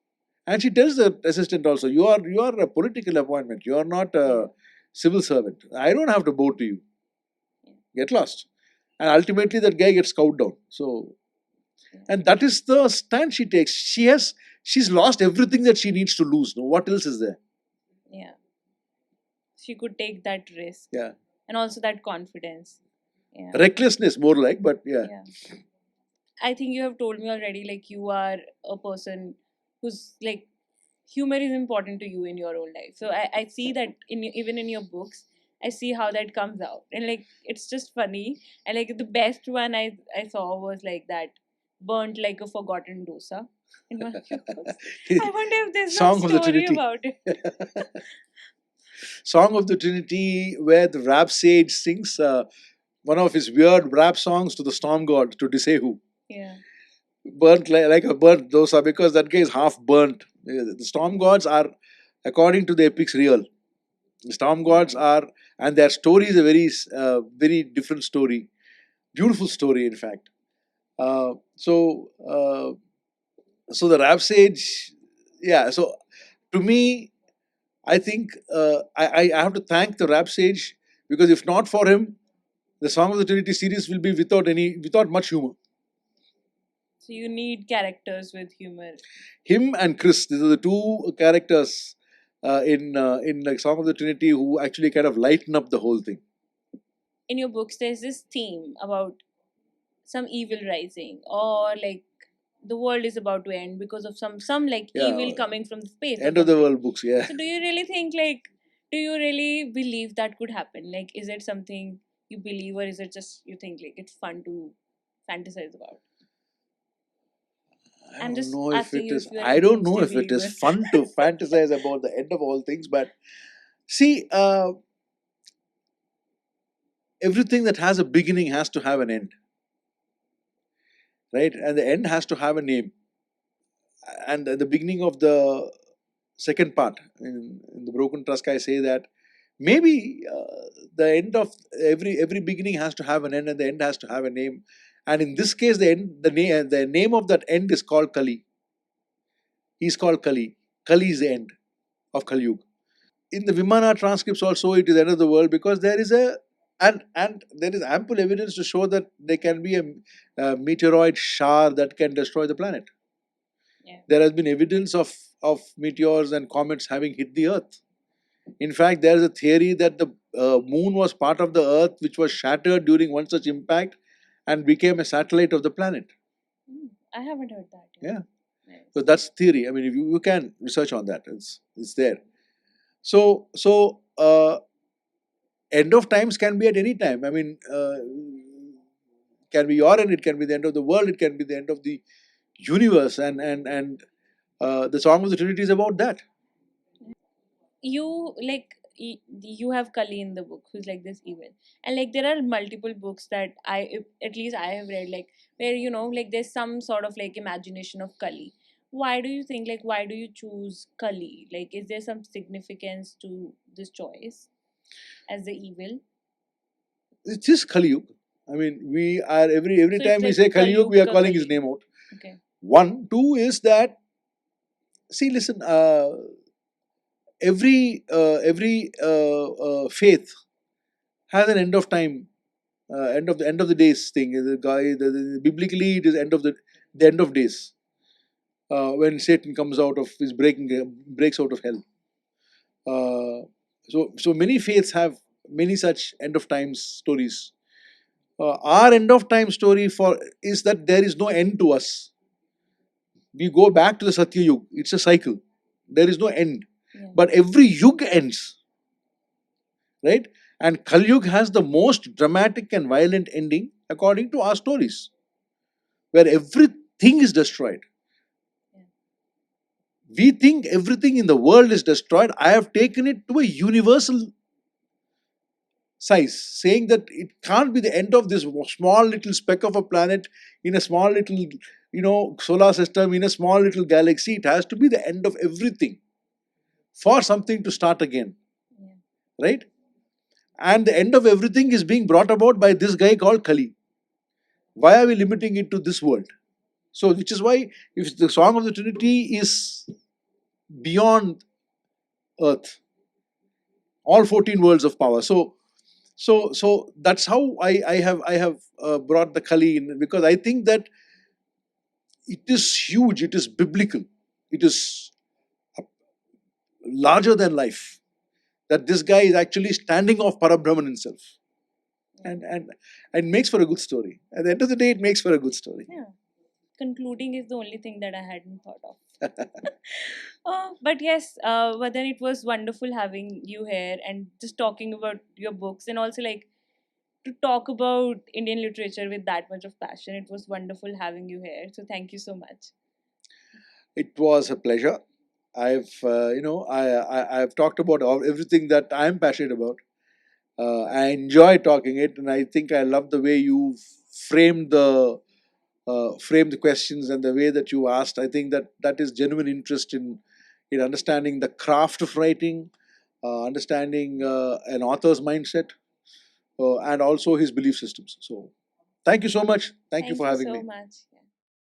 And she tells the assistant also, you are a political appointment. You are not a civil servant. I don't have to bow to you. Get lost. And ultimately, that guy gets scowled down. So, and that is the stand she takes. She's lost everything that she needs to lose. No, what else is there? Yeah. She could take that risk. Yeah, And also that confidence. Yeah. recklessness more like, but yeah. Yeah. I think you have told me already, like you are a person who's like humor is important to you in your own life. So I see that even in your books, I see how that comes out. And like it's just funny. And like the best one I saw was like that burnt like a forgotten dosa in one of your books. I wonder if there's some Song of the story Trinity. about it. Song of the Trinity, where the rap sage sings one of his weird rap songs to the storm god, to Disehu. Yeah. Burnt like a burnt dosa, because that guy is half burnt. The storm gods are, according to the epics, real. The storm gods are, and their story is a very different story. Beautiful story, in fact. Uh, so, uh, so the rap sage, yeah. So to me, I think I have to thank the rap sage, because if not for him, the Song of the Trinity series will be without much humor. So you need characters with humor. Him and Chris, these are the two characters in like Song of the Trinity who actually kind of lighten up the whole thing. In your books, there's this theme about some evil rising, or like the world is about to end because of some like Yeah, evil coming from space or End of the something. world books, yeah. So do you really think like do you really believe that could happen? Like is it something you believe, or is it just you think like it's fun to fantasize about? I I'm don't just know if asking it you is. if you're I don't know against if it is believer. fun to fantasize about the end of all things, but see, everything that has a beginning has to have an end, right? And the end has to have a name. And at the beginning of the second part in the Broken Trust, I say that maybe the end of every beginning has to have an end, and the end has to have a name. And in this case, the name of that end is called Kali. He's called Kali. Kali is the end of Kali Yuga. In the Vimana transcripts also, it is end of the world, because there is and there is ample evidence to show that there can be a meteoroid shower that can destroy the planet. Yeah. There has been evidence of meteors and comets having hit the Earth. In fact, there is a theory that the moon was part of the Earth, which was shattered during one such impact and became a satellite of the planet. I haven't heard that. Yeah. Nice. So that's theory. I mean, if you can research on that, it's there. So end of times can be at any time. I mean, can be your end, it can be the end of the world, it can be the end of the universe, and the Song of the Trinity is about that. You like you have Kali in the book, who's like this evil, and like there are multiple books that at least I have read, like where like there's some sort of like imagination of Kali. Why do you think, like, why do you choose Kali? Like, is there some significance to this choice as the evil? It's just Kali Yuga. I mean, we are every So it's time we like say Kali Yuga, Kali we are ka calling his Kali. name out. Okay. One, two is that, see, listen, every faith has an end of time, end of the days thing. The guy, biblically, it is the end of days, when Satan comes out of his breaks out of hell. So many faiths have many such end of times stories. Our end of time story for is that there is no end to us. We go back to the Satya Yuga. It's a cycle. There is no end. Yeah. But every yuga ends, right? And Kali Yuga has the most dramatic and violent ending according to our stories, where everything is destroyed. Yeah. We think everything in the world is destroyed. I have taken it to a universal size, saying that it can't be the end of this small little speck of a planet in a small little, solar system, in a small little galaxy. It has to be the end of everything for something to start again, Yeah. right? And the end of everything is being brought about by this guy called Kali. Why are we limiting it to this world? So, which is why, if the Song of the Trinity is beyond Earth, all 14 worlds of power. So that's how I have brought the Kali in, because I think that it is huge, it is biblical, it is larger than life. That this guy is actually standing off Parabrahman himself, and makes for a good story. At the end of the day, it makes for a good story. Yeah. Concluding is the only thing that I hadn't thought of. But yes, but then it was wonderful having you here and just talking about your books, and also like to talk about Indian literature with that much of passion. It was wonderful having you here. So thank you so much. It was a pleasure. I've talked about everything that I'm passionate about. I enjoy talking it, and I think I love the way you framed the framed the questions and the way that you asked. I think that is genuine interest in understanding the craft of writing, understanding an author's mindset, and also his belief systems. So, thank you so much. Thank you Thank for you having so me. much.